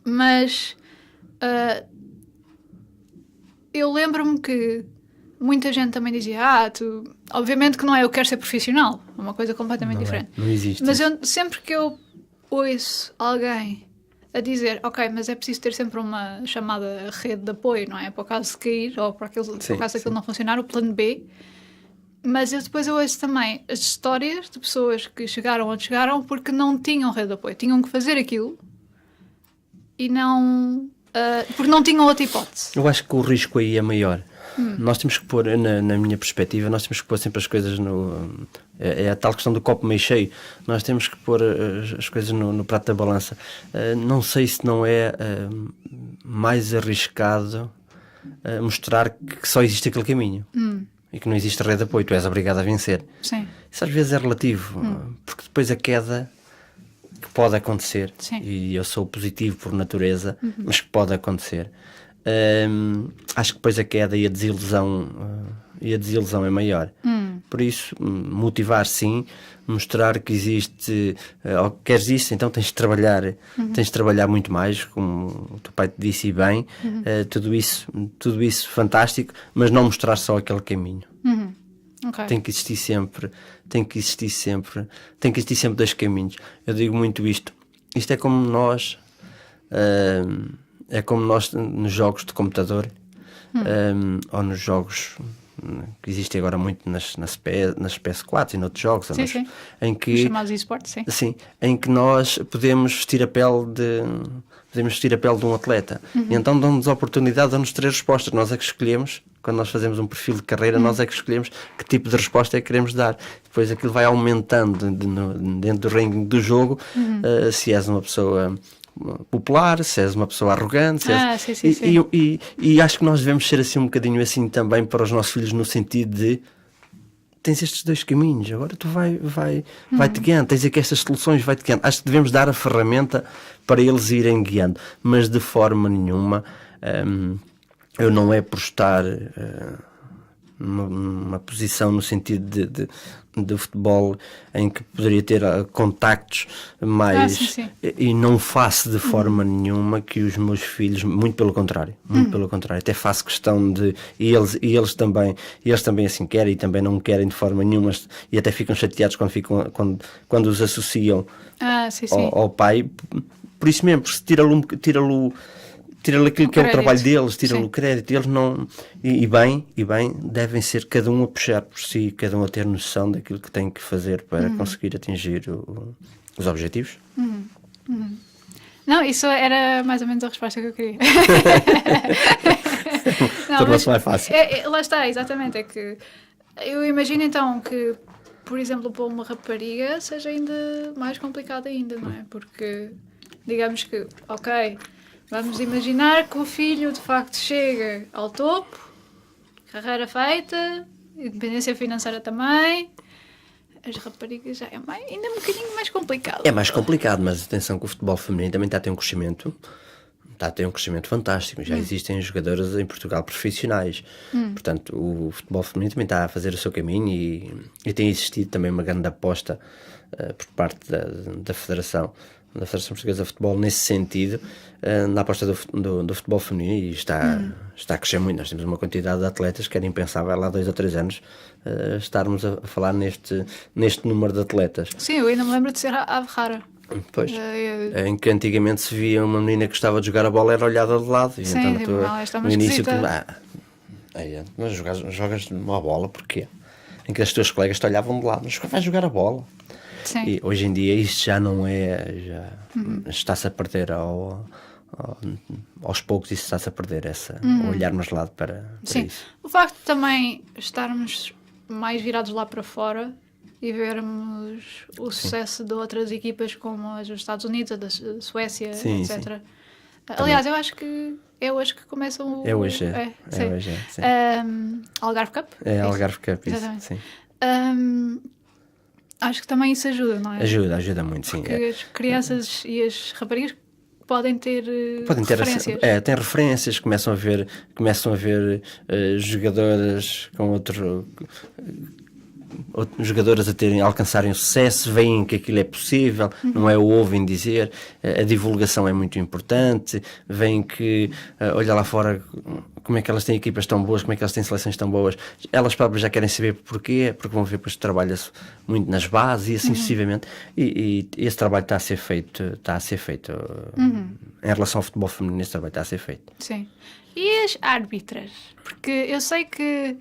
Mas eu lembro-me que muita gente também dizia, tu... Obviamente que não é eu quero ser profissional. É uma coisa completamente diferente. Não existe. Mas sempre que eu ouço alguém a dizer, ok, mas é preciso ter sempre uma chamada rede de apoio, não é? Para o caso de cair, ou para o caso daquilo não funcionar, o plano B. Mas depois eu ouço também as histórias de pessoas que chegaram onde chegaram porque não tinham rede de apoio. Tinham que fazer aquilo e não... porque não tinham outra hipótese. Eu acho que o risco aí é maior. Nós temos que pôr, na minha perspectiva, nós temos que pôr sempre as coisas no... É a tal questão do copo meio cheio. Nós temos que pôr as coisas no prato da balança. Não sei se não é mais arriscado mostrar que só existe aquele caminho. E que não existe rede de apoio, tu és obrigado a vencer. Sim. Isso às vezes é relativo, porque depois a queda que pode acontecer, e eu sou positivo por natureza, mas que pode acontecer, acho que depois a queda e a desilusão e a desilusão é maior. Por isso, motivar sim, mostrar que existe, queres isso, então tens de trabalhar muito mais, como o teu pai te disse e bem, tudo isso fantástico, mas não mostrar só aquele caminho. Okay. Tem que existir sempre dois caminhos. Eu digo muito isto é como nós nos jogos de computador, ou nos jogos que existem agora muito nas PS4 e noutros jogos, sim. em que Os chamados esportes, sim, em que nós podemos vestir a pele de um atleta. E então dão-nos a oportunidade, dão-nos 3 respostas. Nós é que escolhemos, quando nós fazemos um perfil de carreira, nós é que escolhemos que tipo de resposta é que queremos dar. Depois aquilo vai aumentando dentro do ranking do jogo, se és uma pessoa popular, se és uma pessoa arrogante, e acho que nós devemos ser assim um bocadinho assim também para os nossos filhos, no sentido de tens estes 2 caminhos, agora tu vai-te guiando, tens aqui estas soluções, vai-te guiando. Acho que devemos dar a ferramenta para eles irem guiando, mas de forma nenhuma eu não é por estar numa posição no sentido de futebol em que poderia ter contactos mais e não faço de forma nenhuma que os meus filhos, muito pelo contrário, até faço questão de e eles também assim querem e também não querem de forma nenhuma, e até ficam chateados quando os associam ao pai, por isso mesmo, porque tira-lhe aquilo que é o trabalho deles, tira-lhe o crédito. Eles não. E bem, devem ser cada um a puxar por si, cada um a ter noção daquilo que tem que fazer para conseguir atingir os objetivos. Não, isso era mais ou menos a resposta que eu queria. Tornou-se mais fácil. Lá está, exatamente. É que eu imagino então que, por exemplo, para uma rapariga seja ainda mais complicado ainda, não é? Porque, digamos que, ok. Vamos imaginar que o filho de facto chega ao topo, carreira feita, independência financeira também. As raparigas já ainda um bocadinho mais complicado. É mais complicado, mas atenção que o futebol feminino também está a ter um crescimento. Está a ter um crescimento fantástico. Já existem jogadoras em Portugal profissionais. Portanto, o futebol feminino também está a fazer o seu caminho e tem existido também uma grande aposta por parte da Federação Portuguesa de Futebol nesse sentido, na aposta do futebol feminino, e está a crescer muito. Nós temos uma quantidade de atletas que era impensável há 2 ou 3 anos estarmos a falar neste número de atletas. Sim, eu ainda me lembro de ser ave rara. Pois, em que antigamente se via uma menina que gostava de jogar a bola, era olhada de lado. E sim, então, no início mas jogas uma bola, porquê? Em que as tuas colegas te olhavam de lado, mas vais jogar a bola. Sim. E hoje em dia isto já não é, está-se a perder aos poucos, isso está-se a perder, olharmos de lado para isso. O facto de também estarmos mais virados lá para fora e vermos o sucesso de outras equipas como as dos Estados Unidos, a da Suécia, etc. Sim. Aliás, eu acho que é hoje que começam É hoje. Algarve Cup? É Algarve Cup, isso. Exatamente. Sim. Acho que também isso ajuda, não é? Ajuda muito, sim. Porque as crianças e as raparigas podem ter referências. Têm referências, começam a ver jogadoras com jogadoras a alcançarem o sucesso, veem que aquilo é possível, não é o ouvem dizer, a divulgação é muito importante, veem que, olha lá fora como é que elas têm equipas tão boas, como é que elas têm seleções tão boas, elas próprias já querem saber porquê, porque vão ver que trabalha-se muito nas bases e assim sucessivamente, e esse trabalho está a ser feito em relação ao futebol feminino, esse trabalho está a ser feito. Sim. E as árbitras? Porque eu sei que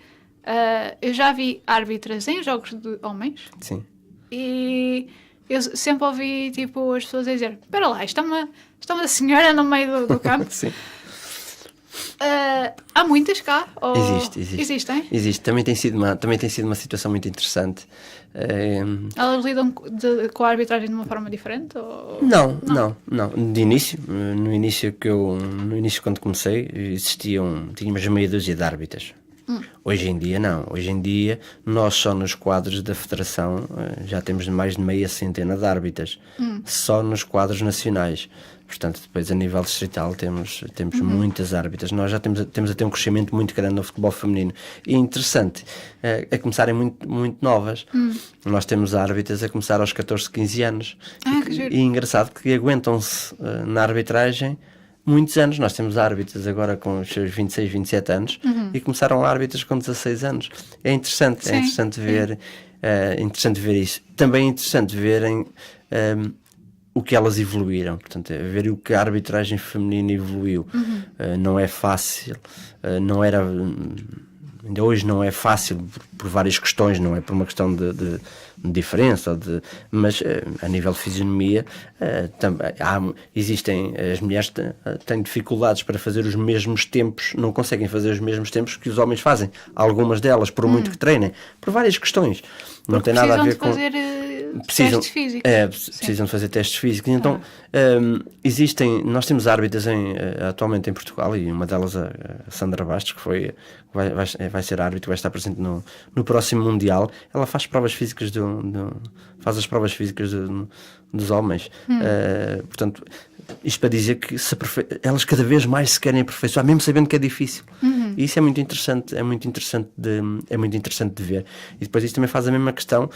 eu já vi árbitras em jogos de homens. Sim. E eu sempre ouvi tipo as pessoas a dizer: espera lá, está uma senhora no meio do campo. Sim. Há muitas cá? Ou... Existem? Existe. Também tem sido uma situação muito interessante. Elas lidam com a arbitragem de uma forma diferente? Ou... Não. No início quando comecei, tínhamos meia dúzia de árbitras. Hoje em dia não. Hoje em dia nós só nos quadros da Federação já temos mais de meia centena de árbitras. Só nos quadros nacionais. Portanto, depois a nível distrital temos muitas árbitras. Nós já temos a ter um crescimento muito grande no futebol feminino. E interessante, a começarem muito novas. Nós temos árbitras a começar aos 14, 15 anos. E engraçado que aguentam-se na arbitragem muitos anos. Nós temos árbitras agora com os seus 26, 27 anos e começaram árbitras com 16 anos. É interessante, Sim, é interessante ver, interessante ver isso. Também é interessante verem o que elas evoluíram, portanto, ver o que a arbitragem feminina evoluiu. Não é fácil, não era, ainda hoje não é fácil por várias questões, não é por uma questão de diferença, mas a nível de fisionomia também existem, as mulheres têm dificuldades para fazer os mesmos tempos, não conseguem fazer os mesmos tempos que os homens fazem, algumas delas, por muito que treinem, por várias questões. Não tem nada a ver com... testes físicos. Precisam de fazer testes físicos. Então, nós temos árbitras atualmente em Portugal, e uma delas a Sandra Bastos, que vai ser árbitro, vai estar presente no próximo Mundial. Ela faz provas físicas faz as provas físicas dos homens. Portanto, isto para dizer que elas cada vez mais se querem aperfeiçoar, mesmo sabendo que é difícil. E isso é muito interessante, é muito interessante de ver. E depois isto também faz a mesma questão,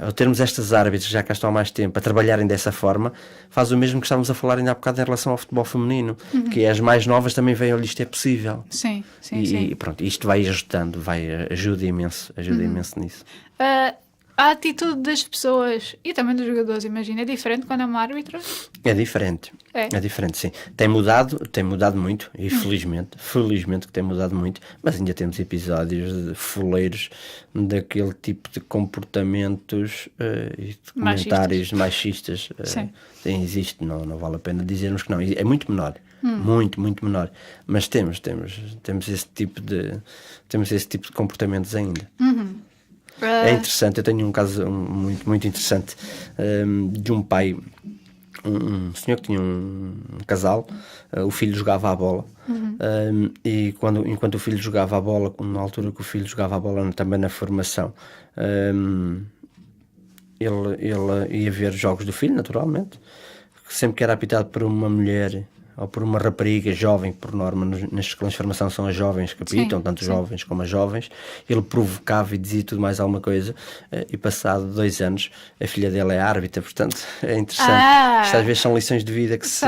ao termos estas árbitras que já cá estão há mais tempo a trabalharem dessa forma, faz o mesmo que estávamos a falar ainda há bocado em relação ao futebol feminino, que as mais novas também veem, olha, isto é possível. Sim. E pronto, isto vai ajudando, ajuda imenso nisso. A atitude das pessoas e também dos jogadores, imagina, é diferente quando é uma árbitra? É diferente. É diferente, sim. Tem mudado muito, e felizmente que tem mudado muito, mas ainda temos episódios de fuleiros daquele tipo de comportamentos e de comentários machistas. Existe, não vale a pena dizermos que não. É muito menor. Muito menor. Mas temos esse tipo de comportamentos ainda. É interessante, eu tenho um caso muito interessante de um pai, um senhor que tinha um casal, o filho jogava a bola, e enquanto o filho jogava a bola, na altura que o filho jogava a bola também na formação, ele ia ver jogos do filho, naturalmente, sempre que era apitado por uma mulher ou por uma rapariga jovem, por norma nas escolas de formação são as jovens que apitam, tanto jovens como as jovens, ele provocava e dizia tudo mais alguma coisa, e passado 2 anos a filha dele é árbitra, portanto é interessante. Isto às vezes são lições de vida que se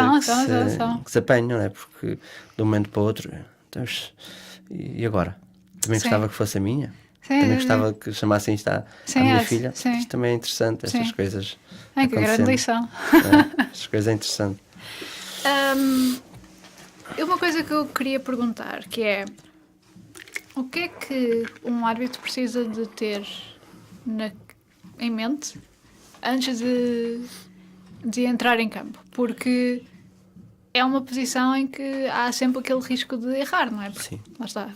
apanham, não é? Porque de um momento para o outro, então, e agora? Também gostava que fosse a minha? Também gostava que chamassem isto à minha filha? Isto também é interessante, estas coisas. Que grande lição. Estas coisas é interessante. Uma coisa que eu queria perguntar, que é o que é que um árbitro precisa de ter em mente antes de entrar em campo? Porque é uma posição em que há sempre aquele risco de errar, não é? Porque, sim. Lá está.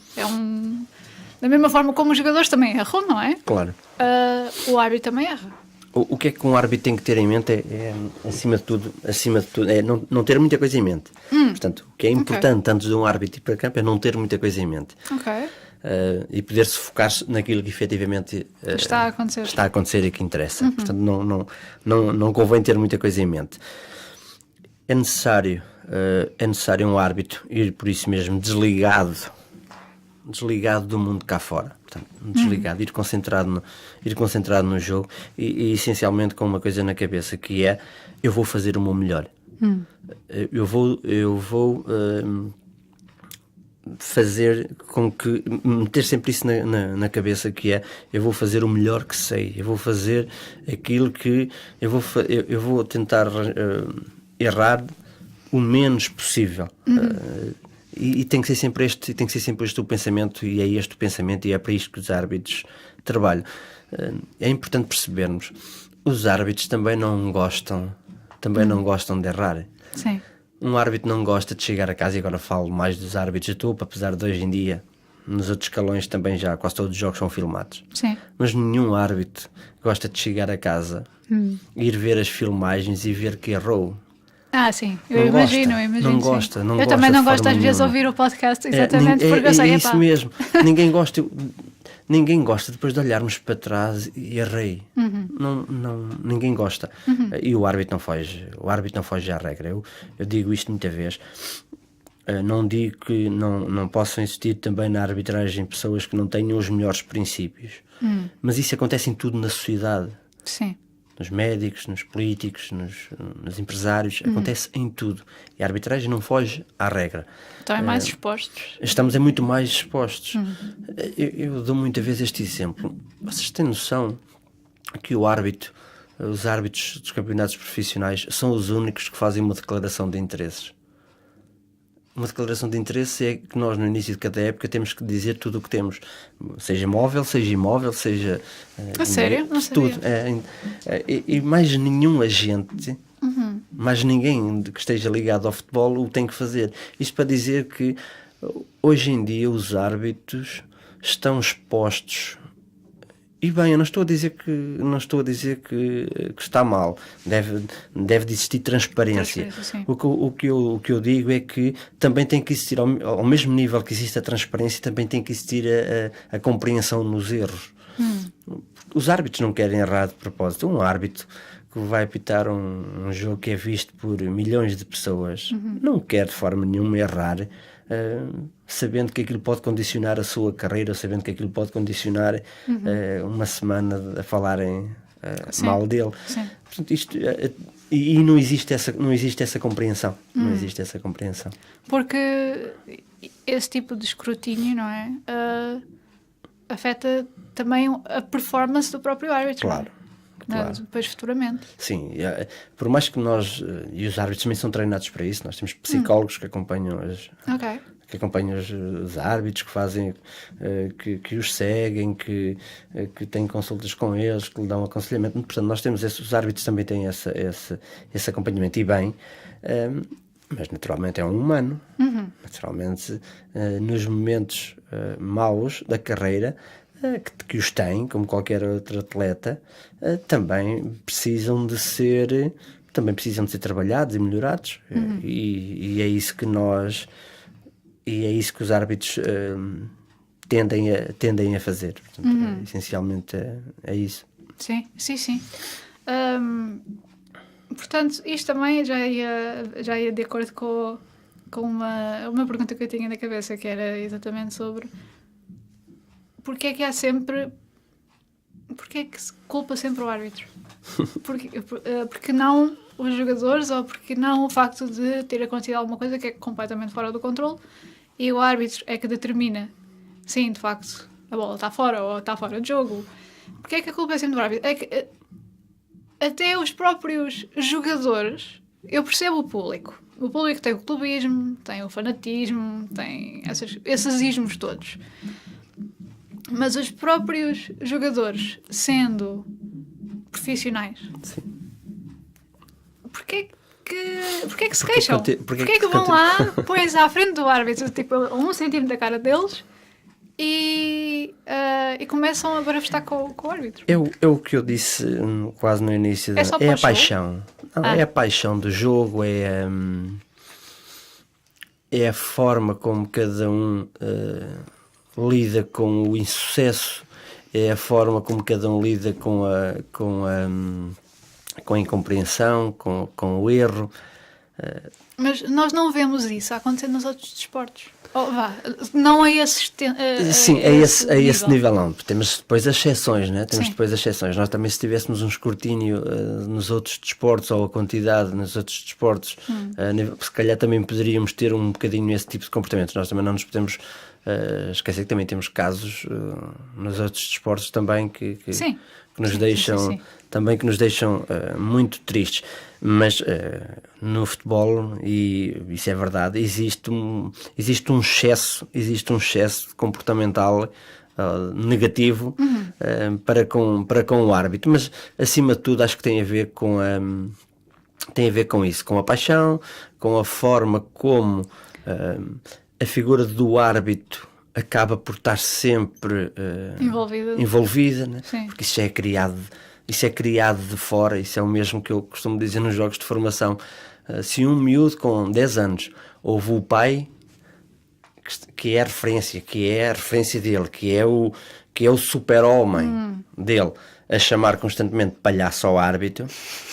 Da mesma forma como os jogadores também erram, não é? Claro. O árbitro também erra. O que é que um árbitro tem que ter em mente acima de tudo, é não ter muita coisa em mente. Portanto, o que é importante antes de um árbitro ir para campo é não ter muita coisa em mente. E poder-se focar naquilo que efetivamente está a acontecer e que interessa. Portanto, não convém ter muita coisa em mente. É necessário um árbitro ir por isso mesmo desligado do mundo cá fora, portanto, desligado, ir concentrado no jogo e essencialmente com uma coisa na cabeça, que é: eu vou fazer o meu melhor. Eu vou fazer com que meter sempre isso na cabeça, que é: eu vou fazer o melhor que sei, eu vou fazer aquilo que eu vou tentar errar o menos possível. E tem que ser sempre este o pensamento, e é este o pensamento, e é para isto que os árbitros trabalham. É importante percebermos, os árbitros também não gostam de errar. Sim. Um árbitro não gosta de chegar a casa, e agora falo mais dos árbitros de topo, apesar de hoje em dia nos outros escalões também já quase todos os jogos são filmados. Sim. Mas nenhum árbitro gosta de chegar a casa, ir ver as filmagens e ver que errou. Sim, eu Não imagino, gosta, imagino. não sim. gosta, não eu gosta também não de gosto forma às vezes de nenhuma. ouvir o podcast, exatamente, porque eu sei, É isso epá. mesmo. Ninguém gosta depois de olharmos para trás e errei. Ninguém gosta. E o árbitro não foge à regra. Eu digo isto muitas vezes. Não digo que não possam existir também na arbitragem pessoas que não tenham os melhores princípios. Mas isso acontece em tudo na sociedade. Sim. Nos médicos, nos políticos, nos empresários, acontece em tudo. E a arbitragem não foge à regra. Estão mais expostos. Estamos muito mais expostos. Eu dou muitas vezes este exemplo. Vocês têm noção que os árbitros dos campeonatos profissionais são os únicos que fazem uma declaração de interesses? Uma declaração de interesse é que nós, no início de cada época, temos que dizer tudo o que temos. Seja móvel, seja imóvel, seja... A sério? Não sabia. Tudo. E mais nenhum agente, mais ninguém que esteja ligado ao futebol o tem que fazer. Isto para dizer que, hoje em dia, os árbitros estão expostos. E bem, eu não estou a dizer que está mal. Deve de existir transparência. O que eu digo é que também tem que existir, ao mesmo nível que existe a transparência, também tem que existir a compreensão nos erros. Os árbitros não querem errar de propósito. Um árbitro que vai apitar um jogo que é visto por milhões de pessoas não quer de forma nenhuma errar, sabendo que aquilo pode condicionar a sua carreira, sabendo que aquilo pode condicionar uma semana a falarem mal dele. Portanto, e não existe essa compreensão. Não existe essa compreensão. Porque esse tipo de escrutínio, não é? Afeta também a performance do próprio árbitro. Claro. Depois futuramente. Sim, por mais que nós, e os árbitros também são treinados para isso, nós temos psicólogos que acompanham os árbitros, que fazem, que os seguem, que têm consultas com eles, que lhe dão aconselhamento. Portanto, nós temos os árbitros também têm esse acompanhamento, e bem, mas naturalmente é um humano. Naturalmente, nos momentos maus da carreira, que os têm, como qualquer outro atleta, também precisam de ser trabalhados e melhorados. E é isso que os árbitros tendem a fazer. Portanto, essencialmente é isso. Sim. Portanto, isto também já ia de acordo com uma pergunta que eu tinha na cabeça, que era exatamente sobre porque é que se culpa sempre o árbitro? Porque não os jogadores, ou porque não o facto de ter acontecido alguma coisa que é completamente fora do controle e o árbitro é que determina, sim, de facto, a bola está fora ou está fora de jogo. Porque é que a culpa é sempre do árbitro? É que até os próprios jogadores, eu percebo o público. O público tem o clubismo, tem o fanatismo, tem esses ismos todos. Mas os próprios jogadores, sendo profissionais, sim. Porquê que se queixam? Porquê que vão lá, põem-se à frente do árbitro, tipo, a 1 centímetro da cara deles, e começam a barafustar com o árbitro? É o que eu disse quase no início. É a paixão. É a paixão do jogo, é a forma como cada um lida com o insucesso, é a forma como cada um lida com a incompreensão, com o erro. Mas nós não vemos isso a acontecer nos outros desportos. Não a esse sim, a esse nível não. Temos depois as exceções, né? Nós também, se tivéssemos um escrutínio nos outros desportos, ou a quantidade nos outros desportos, se calhar também poderíamos ter um bocadinho esse tipo de comportamento. Nós também não nos podemos esquecer que também temos casos nos outros desportos também que nos deixam também muito tristes. Mas no futebol, e isso é verdade, existe um excesso comportamental negativo para com o árbitro, mas acima de tudo acho que tem a ver com isso, com a paixão, com a forma como a figura do árbitro acaba por estar sempre envolvida, né? Porque isso é criado de fora. Isso é o mesmo que eu costumo dizer nos jogos de formação. Se um miúdo com 10 anos ouve o pai, que é a referência dele, que é o super-homem dele, a chamar constantemente palhaço ao árbitro,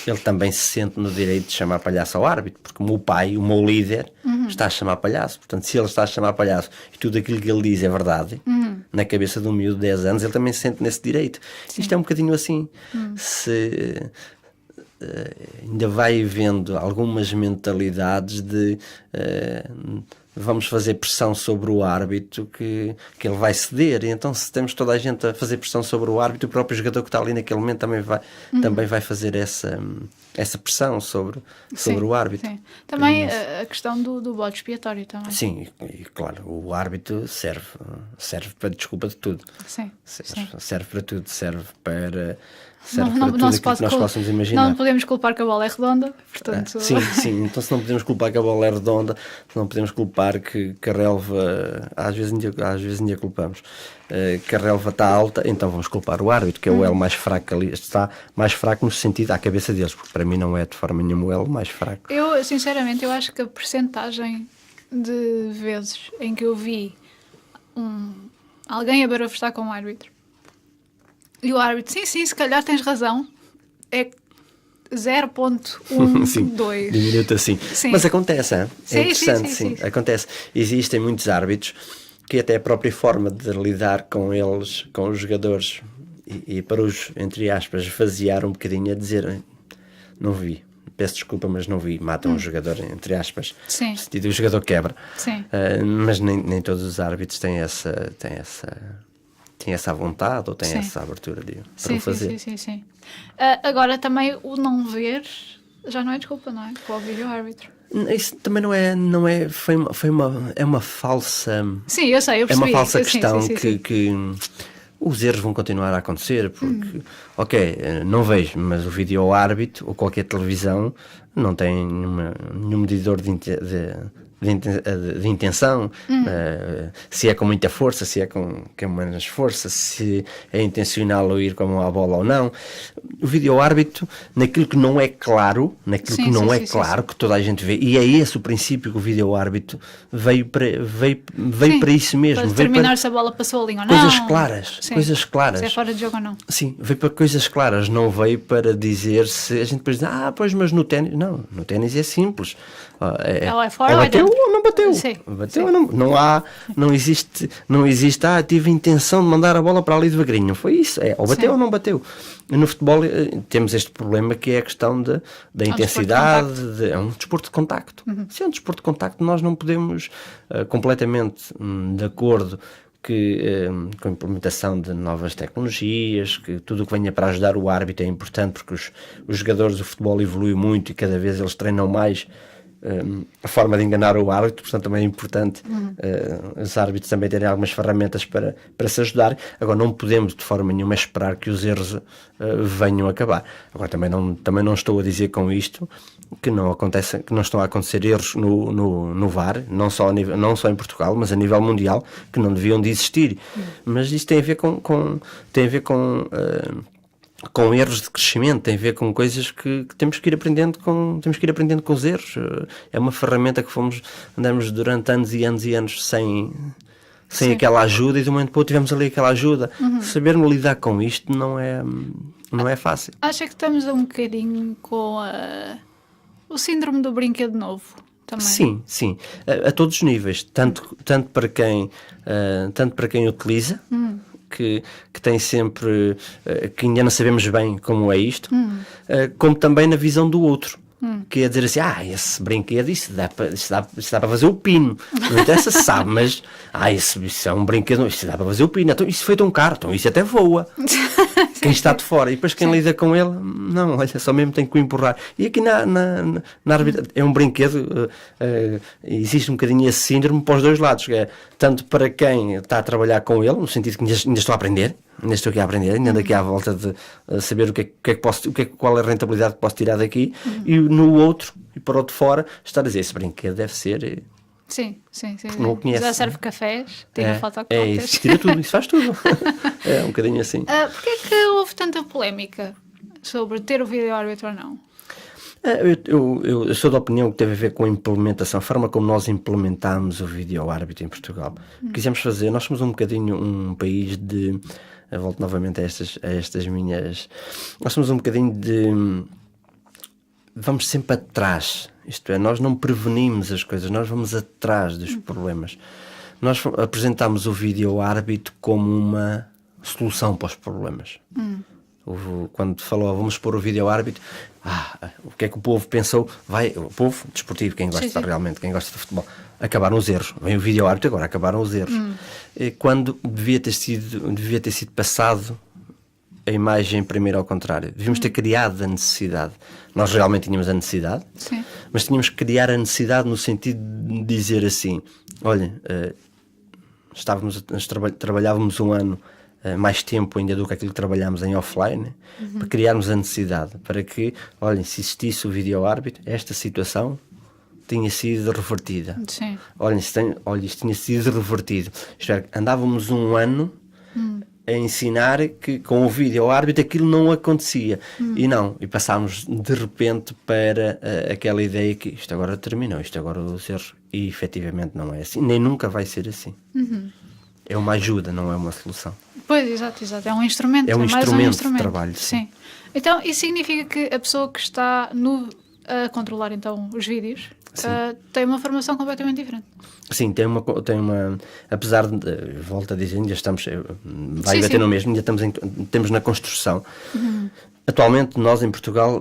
ele também se sente no direito de chamar palhaço ao árbitro, porque o meu pai, o meu líder, está a chamar palhaço. Portanto, se ele está a chamar palhaço e tudo aquilo que ele diz é verdade, na cabeça de um miúdo de 10 anos, ele também se sente nesse direito. Sim. Isto é um bocadinho assim. Se ainda vai havendo algumas mentalidades de vamos fazer pressão sobre o árbitro que ele vai ceder, e então se temos toda a gente a fazer pressão sobre o árbitro, o próprio jogador que está ali naquele momento também vai fazer essa pressão sobre o árbitro. Sim. Também a questão do bode expiatório também. Sim, e claro, o árbitro serve para desculpa de tudo. Sim. Serve para tudo, serve para não tudo se aquilo que nós possamos imaginar. Não podemos culpar que a bola é redonda, portanto... Sim, então se não podemos culpar que a bola é redonda, se não podemos culpar que a relva, às vezes ainda culpamos, que a relva está alta, então vamos culpar o árbitro, que é o elo mais fraco ali, está mais fraco no sentido à cabeça deles, porque para mim não é de forma nenhuma o elo mais fraco. Eu, sinceramente, eu acho que a percentagem de vezes em que eu vi alguém a barafustar com o árbitro, e o árbitro, sim, se calhar tens razão, é 0.12. Diminuto assim. Sim. Mas acontece, é interessante, sim. Acontece. Existem muitos árbitros que até a própria forma de lidar com eles, com os jogadores, e para os, entre aspas, esvaziar um bocadinho, a dizer, não vi, peço desculpa, mas não vi, matam o jogador, entre aspas. Sim. E o jogador quebra. Sim. Mas nem todos os árbitros têm essa vontade ou têm essa abertura para o fazer. Sim. Agora também o não ver já não é desculpa, não é? Para o vídeo-árbitro. Isso também não é é uma falsa... Sim, eu sei, eu percebi. É uma falsa questão sim. que os erros vão continuar a acontecer, porque, não vejo, mas o vídeo-árbitro ou qualquer televisão não tem nenhum medidor de intenção, se é com muita força, se é com menos força, se é intencional ou ir com a bola ou não. O vídeo-árbitro, naquilo que não é claro, que toda a gente vê, e é esse o princípio que o vídeo-árbitro veio para isso mesmo. Para determinar se a bola passou a linha ou não. Coisas claras. Se é fora de jogo ou não. Sim, veio para coisas claras, não veio para dizer se a gente depois diz, pois, mas no ténis, não, no ténis é simples. Ela é fora ou é bateu dentro? ou não bateu? Sim. Bateu ou não existe, tive a intenção de mandar a bola para ali devagarinho. Foi isso, ou bateu ou não bateu. No futebol temos este problema que é a questão da intensidade, é um desporto de contacto. Se é um desporto de contacto, nós não podemos completamente de acordo com a implementação de novas tecnologias, que tudo o que venha para ajudar o árbitro é importante, porque os jogadores do futebol evoluem muito e cada vez eles treinam mais a forma de enganar o árbitro, portanto também é importante os árbitros também terem algumas ferramentas para se ajudar. Agora não podemos de forma nenhuma esperar que os erros venham a acabar. Agora também não estou a dizer com isto que não estão a acontecer erros no VAR, não só em Portugal, mas a nível mundial, que não deviam de existir. Mas isto tem a ver com erros de crescimento, tem a ver com coisas que temos que ir aprendendo com os erros. É uma ferramenta que andamos durante anos e anos e anos sem aquela ajuda, e de um momento para o outro tivemos ali aquela ajuda. Sabermos lidar com isto não é fácil. Acho que estamos um bocadinho com o síndrome do brinquedo novo também. Sim, a todos os níveis, tanto para quem utiliza, que tem sempre, que ainda não sabemos bem como é isto, como também na visão do outro, que é dizer assim, esse brinquedo, isso dá para fazer o pino, não interessa se sabe, mas isso é um brinquedo, isso dá para fazer o pino, então isso foi tão caro, então isso até voa. Quem está de fora, e depois quem lida com ele, não, olha, só mesmo tem que o empurrar. E aqui na arbitragem é um brinquedo, existe um bocadinho esse síndrome para os dois lados, que é tanto para quem está a trabalhar com ele, no sentido que ainda estou a aprender, ainda estou aqui a aprender, ainda ando aqui à volta de saber qual é a rentabilidade que posso tirar daqui, e no outro, e para o de fora, estar a dizer, esse brinquedo deve ser... Sim. Não conhece. Já serve cafés, tira fotocópias. É isso, tira tudo, isso faz tudo. É um bocadinho assim. Porquê é que houve tanta polémica sobre ter o vídeo-árbitro ou não? Eu sou da opinião que teve a ver com a implementação, a forma como nós implementámos o vídeo-árbitro em Portugal. Quisemos fazer, nós somos um bocadinho um país de, eu volto novamente a estas minhas, nós somos um bocadinho de, vamos sempre atrás, isto é, nós não prevenimos as coisas, nós vamos atrás dos problemas. Nós apresentámos o vídeo-árbitro como uma solução para os problemas. Quando falou, vamos pôr o vídeo-árbitro, o que é que o povo pensou? O povo desportivo, quem gosta realmente, quem gosta de futebol, acabaram os erros. Vem o vídeo-árbitro, agora acabaram os erros. Quando devia ter sido passado a imagem primeiro ao contrário. Devíamos ter criado a necessidade. Nós realmente tínhamos a necessidade, mas tínhamos que criar a necessidade no sentido de dizer assim, olha, trabalhávamos um ano mais tempo ainda do que aquilo que trabalhámos em offline, para criarmos a necessidade, para que, olhem, se existisse o vídeo-árbitro, esta situação tinha sido revertida. Olhem, isto tinha sido revertido. Isto é, andávamos um ano a ensinar que com o vídeo-árbitro aquilo não acontecia. E passámos de repente para aquela ideia que isto agora terminou, isto agora os erros, e efetivamente não é assim, nem nunca vai ser assim. É uma ajuda, não é uma solução. Pois, exato. É um instrumento. É mais um instrumento de trabalho. Sim. Então, isso significa que a pessoa que está a controlar então os vídeos tem uma formação completamente diferente. Sim, tem uma apesar de, volto a dizer, ainda estamos, vai bater no mesmo, ainda estamos na construção. Atualmente nós em Portugal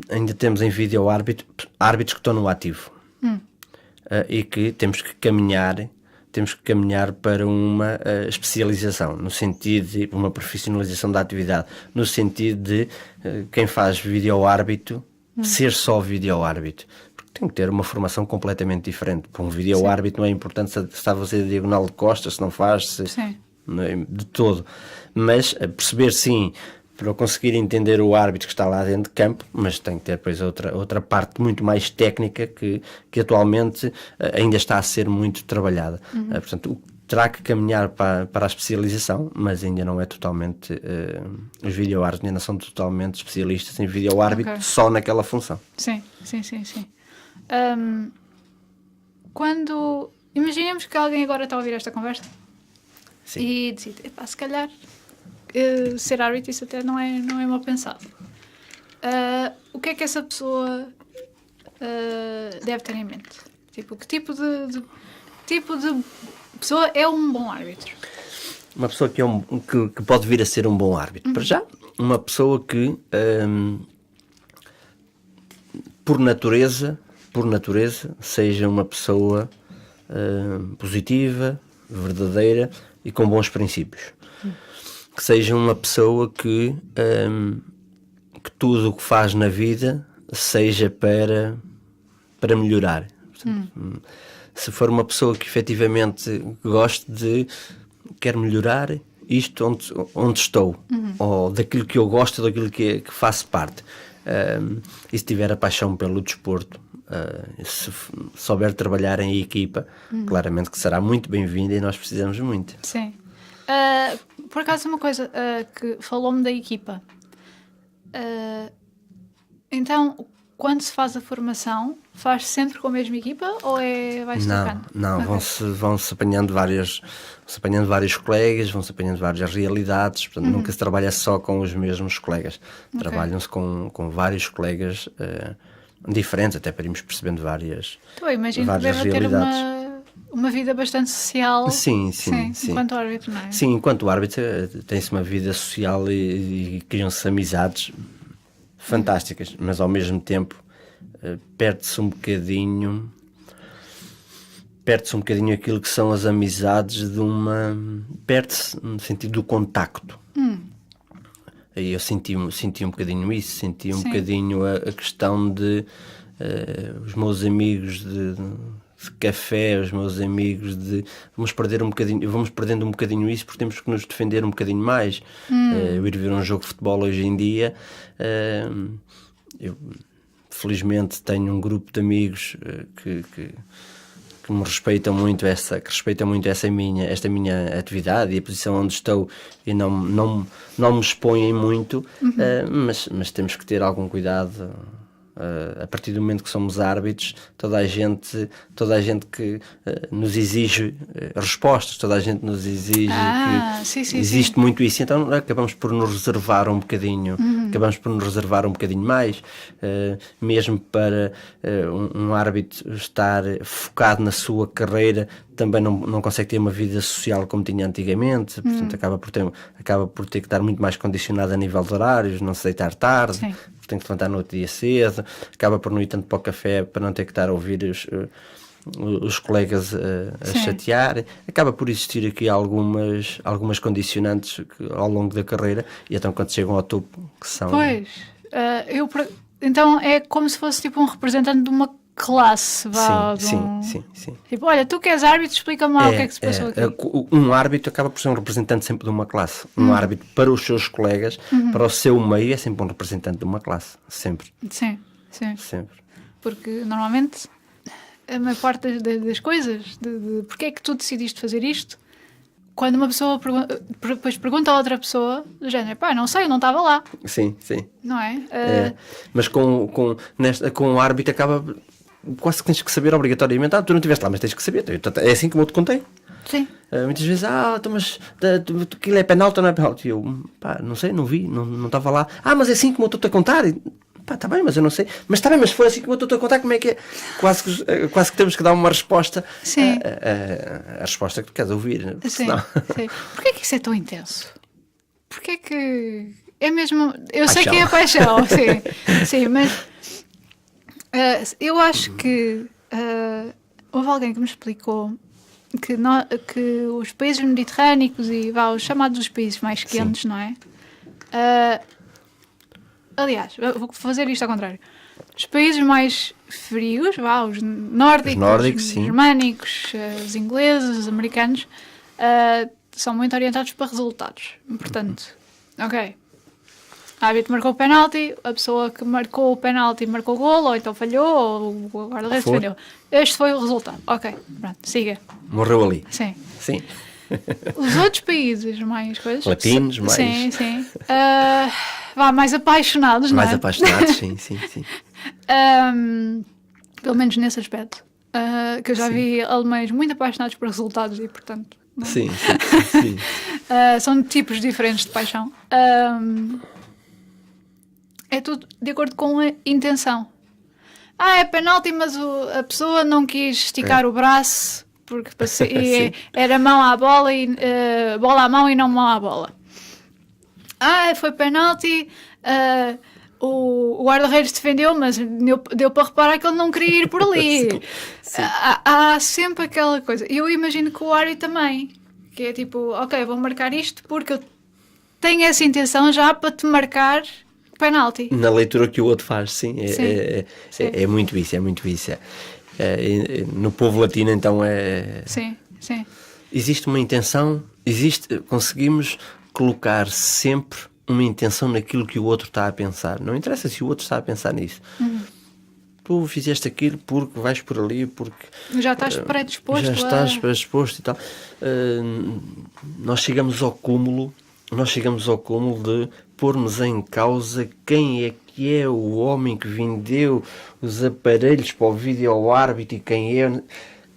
ainda temos em vídeo árbitros que estão no ativo e que temos que caminhar para uma especialização, no sentido de uma profissionalização da atividade, no sentido de quem faz vídeo-árbitro ser só vídeo-árbitro. Porque tem que ter uma formação completamente diferente. Para um vídeo-árbitro não é importante se está a fazer diagonal de costas, se não faz, de todo. Mas perceber, sim, para eu conseguir entender o árbitro que está lá dentro de campo, mas tem que ter depois outra parte muito mais técnica que atualmente ainda está a ser muito trabalhada. Portanto, terá que caminhar para a especialização, mas ainda não é totalmente, os vídeo-árbitros ainda não são totalmente especialistas em vídeo-árbitro só naquela função. Sim. Quando imaginemos que alguém agora está a ouvir esta conversa e decide, se calhar ser árbitro, isso até não é mal pensado. O que é que essa pessoa deve ter em mente? Tipo, que tipo de pessoa é um bom árbitro? Uma pessoa que pode vir a ser um bom árbitro. Para já, uma pessoa que por natureza seja uma pessoa positiva, verdadeira e com bons princípios. Que seja uma pessoa que tudo o que faz na vida seja para melhorar. Portanto, se for uma pessoa que efetivamente quer melhorar isto onde estou, ou daquilo que eu gosto, daquilo que faço parte, e se tiver a paixão pelo desporto, se souber trabalhar em equipa, claramente que será muito bem-vinda, e nós precisamos muito. Sim. Por acaso, uma coisa que falou-me da equipa. Então, quando se faz a formação, faz sempre com a mesma equipa ou vai-se trocando? Não, vão-se apanhando vários colegas, vão-se apanhando várias realidades, portanto nunca se trabalha só com os mesmos colegas. Trabalham-se com vários colegas diferentes, até para irmos percebendo várias imagino que deve ter uma vida bastante social. Sim. Enquanto árbitro, não é? Sim, enquanto árbitro tem-se uma vida social e criam-se amizades fantásticas, mas ao mesmo tempo perde-se um bocadinho aquilo que são as amizades perde-se no sentido do contacto. Aí eu senti um bocadinho isso, senti um bocadinho a questão de os meus amigos de café, os meus amigos vamos perdendo um bocadinho isso, porque temos que nos defender um bocadinho mais. Eu ir ver um jogo de futebol hoje em dia, eu felizmente tenho um grupo de amigos que me respeitam muito esta minha atividade e a posição onde estou, e não me expõem muito, mas temos que ter algum cuidado A partir do momento que somos árbitros, toda a gente que nos exige respostas, toda a gente nos exige existe muito isso, então acabamos por nos reservar um bocadinho, mais, mesmo para um árbitro estar focado na sua carreira, também não consegue ter uma vida social como tinha antigamente, portanto acaba por ter que estar muito mais condicionado a nível de horários, não se deitar tarde, tem que se levantar no outro dia cedo, acaba por não ir tanto para o café para não ter que estar a ouvir os colegas a chatear, acaba por existir aqui algumas condicionantes ao longo da carreira, e então quando chegam ao topo, que são... Pois, então é como se fosse tipo um representante de uma classe, sim. Tipo, olha, tu que és árbitro, explica-me lá o que é que se passou aqui. Um árbitro acaba por ser um representante sempre de uma classe. Um árbitro para os seus colegas, para o seu meio, é sempre um representante de uma classe. Sempre. Sim. Sempre. Porque normalmente a maior parte das coisas, de porque é que tu decidiste fazer isto, quando uma pessoa depois pergunta a outra pessoa, do género, não sei, eu não estava lá. Sim. Não é? Mas com o árbitro acaba... Quase que tens que saber obrigatoriamente. Tu não estiveste lá, mas tens que saber. É assim como eu te contei. Sim. Muitas vezes, mas aquilo é penalti ou não é penalti? Eu, não sei, não vi, não estava lá. Mas é assim como eu estou-te a contar. Está bem, mas eu não sei. Mas está bem, mas foi assim como eu estou-te a contar, como é que é? Quase que temos que dar uma resposta. Sim. A resposta que tu queres ouvir. Sim. Porquê é que isso é tão intenso? Porquê é que... É mesmo... Eu sei que é a paixão, sim, mas... eu acho que houve alguém que me explicou que os países mediterrâneos e os chamados os países mais quentes, não é? Aliás, vou fazer isto ao contrário. Os países mais frios, os nórdicos, os germânicos, os ingleses, os americanos, são muito orientados para resultados. Portanto, ok. O árbitro marcou o penalti, a pessoa que marcou o penalti marcou o golo, ou então falhou, ou o guarda-redes defendeu. Este foi o resultado. Ok, pronto, siga. Morreu ali. Sim. Os outros países mais coisas... Latinos, mais... Sim. Mais apaixonados, não é? Mais apaixonados, sim. Pelo menos nesse aspecto. Que eu já vi alemães muito apaixonados por resultados e, portanto... Não. Sim. São tipos diferentes de paixão. É tudo de acordo com a intenção. É penalti, mas a pessoa não quis esticar o braço porque era mão à bola e bola à mão e não mão à bola. Foi penalti, o guarda-redes defendeu, mas deu para reparar que ele não queria ir por ali. Sim. Há sempre aquela coisa. Eu imagino que o árbitro também, que é tipo, ok, vou marcar isto porque eu tenho essa intenção já para te marcar penalti. Na leitura que o outro faz, sim. É muito isso, no povo latino, então, Sim. Existe uma intenção, conseguimos colocar sempre uma intenção naquilo que o outro está a pensar. Não interessa se o outro está a pensar nisso. Tu fizeste aquilo porque vais por ali, porque... Já estás predisposto. Já estás predisposto e tal. Nós chegamos ao cúmulo de pormos em causa quem é que é o homem que vendeu os aparelhos para o vídeo árbitro e quem é...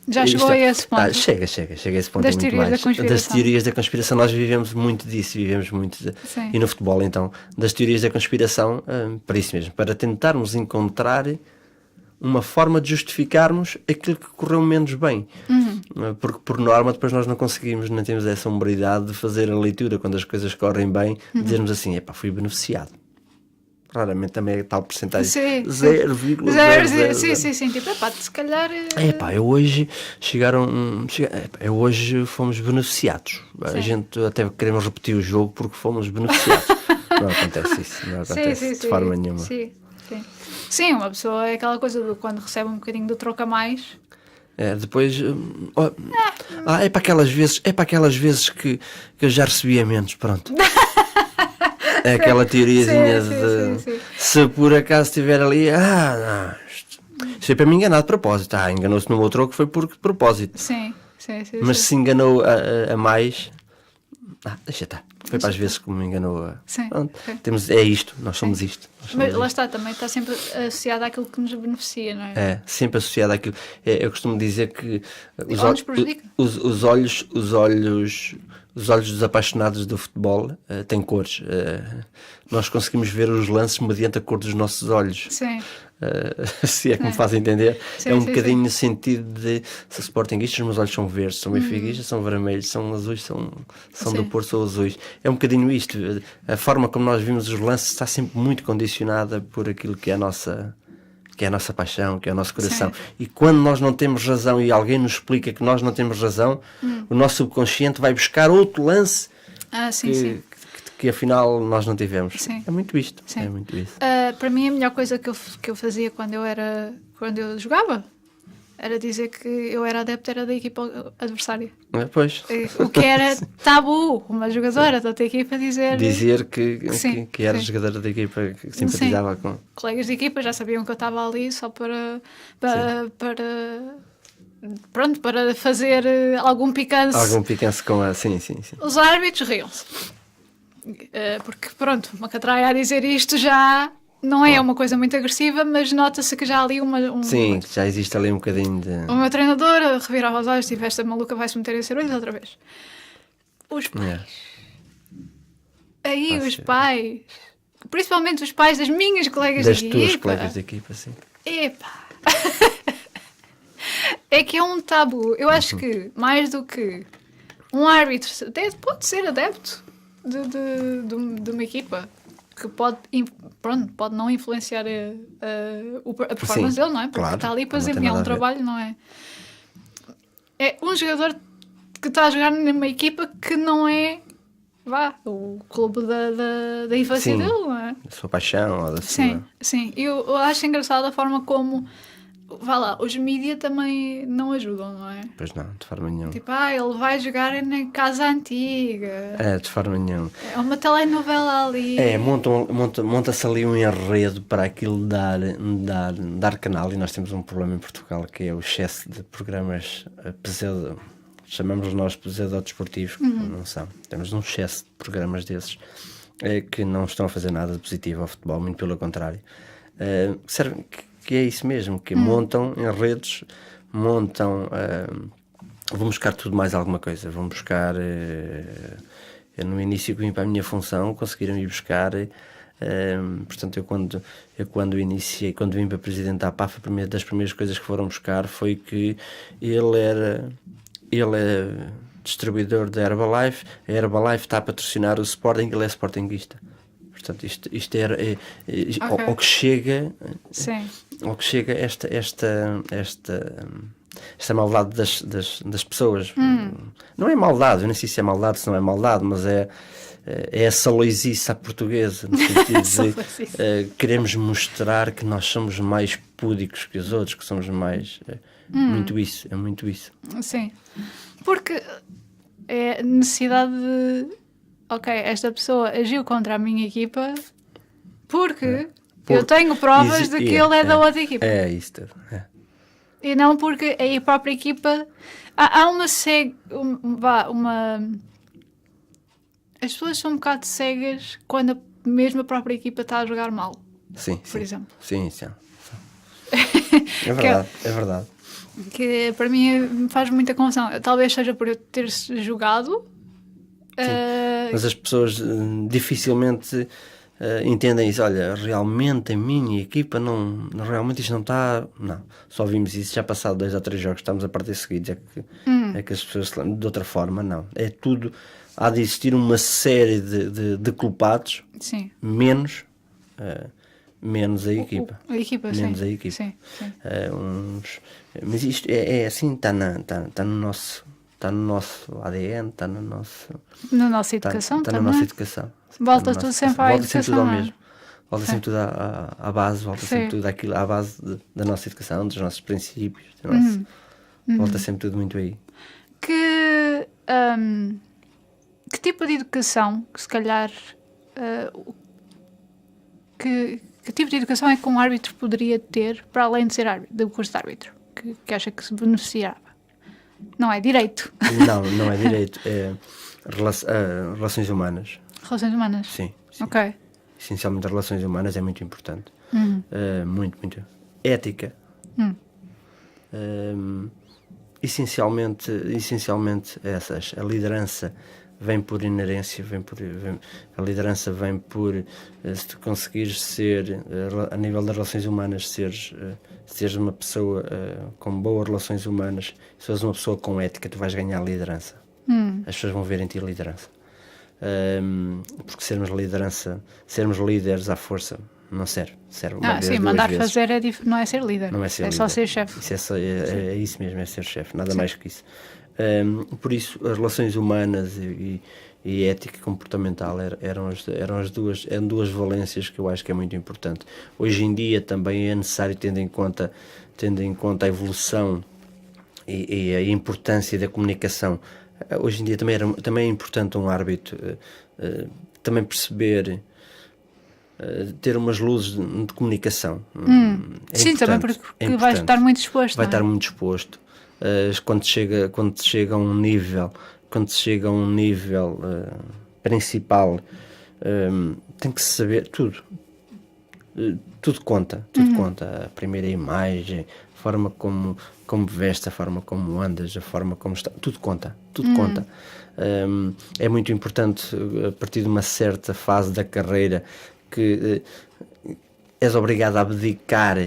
Já chegou a esse ponto? Chega a esse ponto. Das teorias da conspiração. Das teorias da conspiração, nós vivemos muito disso, e no futebol, então, das teorias da conspiração, para isso mesmo, para tentarmos encontrar uma forma de justificarmos aquilo que correu menos bem. Porque, por norma, depois nós não conseguimos, não temos essa hombridade de fazer a leitura quando as coisas correm bem, dizermos assim, fui beneficiado. Raramente também é tal porcentagem. 0,0. Sim. Tipo, se calhar... hoje fomos beneficiados. A gente até queremos repetir o jogo porque fomos beneficiados. Não acontece isso. Não acontece de forma nenhuma. Sim, uma pessoa é aquela coisa de quando recebe um bocadinho do troco a mais... Depois é para aquelas vezes que eu já recebia menos, pronto. É aquela teoriazinha de se por acaso estiver ali, isto é para me enganar de propósito. Enganou-se no meu troco, foi por propósito. Sim. Mas se enganou a mais, deixa estar. Foi para as vezes que me enganou. Sim, Pronto, sim. é isto, nós somos isto. Nós somos Mas lá isto. está, também está sempre associado àquilo que nos beneficia, não é? É, sempre associado àquilo. Eu costumo dizer que Ou nos prejudica. os olhos dos apaixonados do futebol têm cores. Nós conseguimos ver os lances mediante a cor dos nossos olhos. Sim. Se é que me fazem entender. Sim, É um sim, bocadinho no sentido de se sportinguistas, os meus olhos são verdes, são benfiquistas, são vermelhos, são azuis, são do Sim. Porto, são azuis. É um bocadinho isto. A forma como nós vimos os lances está sempre muito condicionada por aquilo que é a nossa paixão, que é o nosso coração. Sim. E quando nós não temos razão e alguém nos explica que nós não temos razão, o nosso subconsciente vai buscar outro lance Sim, sim. que afinal nós não tivemos. Sim. É muito isto. Sim. É muito isso. Para mim, a melhor coisa que eu fazia quando eu jogava era dizer que eu era adepto da equipa adversária. Pois. O que era tabu, uma jogadora da outra equipa Dizer que era sim. jogadora da equipa que simpatizava com. Colegas de equipa já sabiam que eu estava ali só para fazer algum picante. Algum picância com a. Sim. Os árbitros riam-se. Porque, pronto, uma catraia a dizer isto já não é uma coisa muito agressiva, mas nota-se que já há ali Sim, que já existe ali um bocadinho de. o meu treinador revirava os olhos, tipo, esta maluca vai-se meter em cerulhos outra vez. Os pais. Aí os pais. Principalmente os pais das minhas colegas Das de tuas equipa. colegas de equipa, sim. Epá. É que é um tabu. Eu acho que, mais do que um árbitro até pode ser adepto de uma equipa que pode não influenciar a performance Sim, dele, não é? Porque claro, está ali para não tem desempenhar nada um a ver. trabalho, não é? É um jogador que está a jogar numa equipa que não é o clube da infância Sim. dele, não é? Da sua paixão ou da sua. Sim. Eu acho engraçado a forma como, os mídia também não ajudam, não é? Pois não, de forma nenhuma. Tipo, ele vai jogar na casa antiga. De forma nenhuma. É uma telenovela ali. Monta-se ali um enredo para aquilo dar canal, e nós temos um problema em Portugal que é o excesso de programas pseudo, chamamos nós pseudo-desportivos, que não são. Temos um excesso de programas desses que não estão a fazer nada de positivo ao futebol, muito pelo contrário. Que é isso mesmo, que montam enredos, vão buscar tudo mais alguma coisa, vão buscar, eu no início que vim para a minha função, conseguiram ir buscar, portanto eu quando iniciei, quando vim para presidente da APAF, das primeiras coisas que foram buscar foi que ele é distribuidor da Herbalife, a Herbalife está a patrocinar o Sporting, ele é sportinguista. Portanto, isto é ao que chega. Sim. Ao que chega esta maldade das pessoas. Não é maldade, eu nem sei se é maldade, se não é maldade, mas é a saloisice à portuguesa, no sentido de queremos mostrar que nós somos mais púdicos que os outros, que somos mais. É muito isso. Sim. Porque é necessidade de. Ok, esta pessoa agiu contra a minha equipa porque eu tenho provas de que ele é da outra equipa. É isso. E não porque a própria equipa... Há uma As pessoas são um bocado cegas quando mesmo a própria equipa está a jogar mal. Sim. Por exemplo. Sim. É verdade. Que para mim me faz muita confusão. Talvez seja por eu ter jogado... Mas as pessoas dificilmente entendem isso. Olha, realmente a minha equipa realmente isto não está. Não, só vimos isso já passado 2 ou 3 jogos, estamos a partir seguidos. É que as pessoas de outra forma, não. É tudo. Há de existir uma série de culpados, Sim. menos a equipa. Menos a equipa. Sim. Mas isto é assim, está no nosso. Está no nosso ADN, está no nosso... Na nossa educação está também. na nossa educação. Volta tudo sempre à educação. Volta sempre tudo ao mesmo. Volta sempre tudo à base, volta sempre tudo àquilo, à base da nossa educação, dos nossos princípios. Volta sempre tudo muito aí. Que tipo de educação, que se calhar... que tipo de educação é que um árbitro poderia ter, para além de ser árbitro, do curso de árbitro, que acha que se beneficiava? Não é direito. Não é direito. Relações humanas, Relações humanas. sim. Ok. Essencialmente, relações humanas é muito importante. Muito. Ética. Essencialmente essas. A liderança vem por inerência, a liderança vem por, se tu conseguires ser, a nível das relações humanas, seres uma pessoa com boas relações humanas, se fores uma pessoa com ética, tu vais ganhar liderança. As pessoas vão ver em ti liderança. Porque sermos líderes à força não serve uma vez, sim, duas mandar vezes. fazer não é ser líder. Não é ser líder. Só ser chefe. É isso mesmo, é ser chefe, nada mais que isso. Por isso, as relações humanas e ética comportamental eram duas valências que eu acho que é muito importante. Hoje em dia também é necessário, tendo em conta a evolução e a importância da comunicação. Hoje em dia também é importante um árbitro também perceber, ter umas luzes de comunicação. Sim, também porque vai estar muito exposto. Vai estar muito exposto. Quando se chega a um nível principal, tem que se saber tudo. Tudo conta. A primeira imagem, a forma como veste, a forma como andas, a forma como está, tudo conta. É muito importante, a partir de uma certa fase da carreira, que és obrigado a abdicar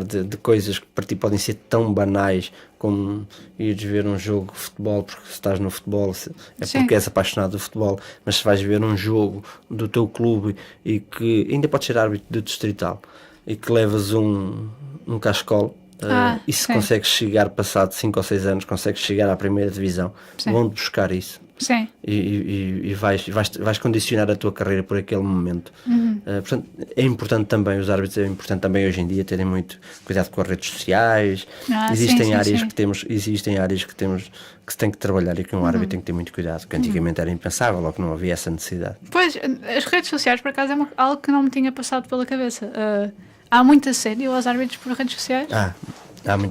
de coisas que para ti podem ser tão banais como ires ver um jogo de futebol, porque se estás no futebol porque és apaixonado do futebol, mas se vais ver um jogo do teu clube e que ainda podes ser árbitro do distrital e que levas um cascolo, e se consegues chegar, passado 5 ou 6 anos, consegues chegar à primeira divisão, vão-te buscar isso. Sim. E vais condicionar a tua carreira por aquele momento. Portanto, é importante também, os árbitros, é importante também hoje em dia terem muito cuidado com as redes sociais. Existem áreas que se tem que trabalhar e que um árbitro tem que ter muito cuidado, que antigamente era impensável ou que não havia essa necessidade. Pois, as redes sociais, por acaso, é algo que não me tinha passado pela cabeça. Há muito assédio aos árbitros por redes sociais?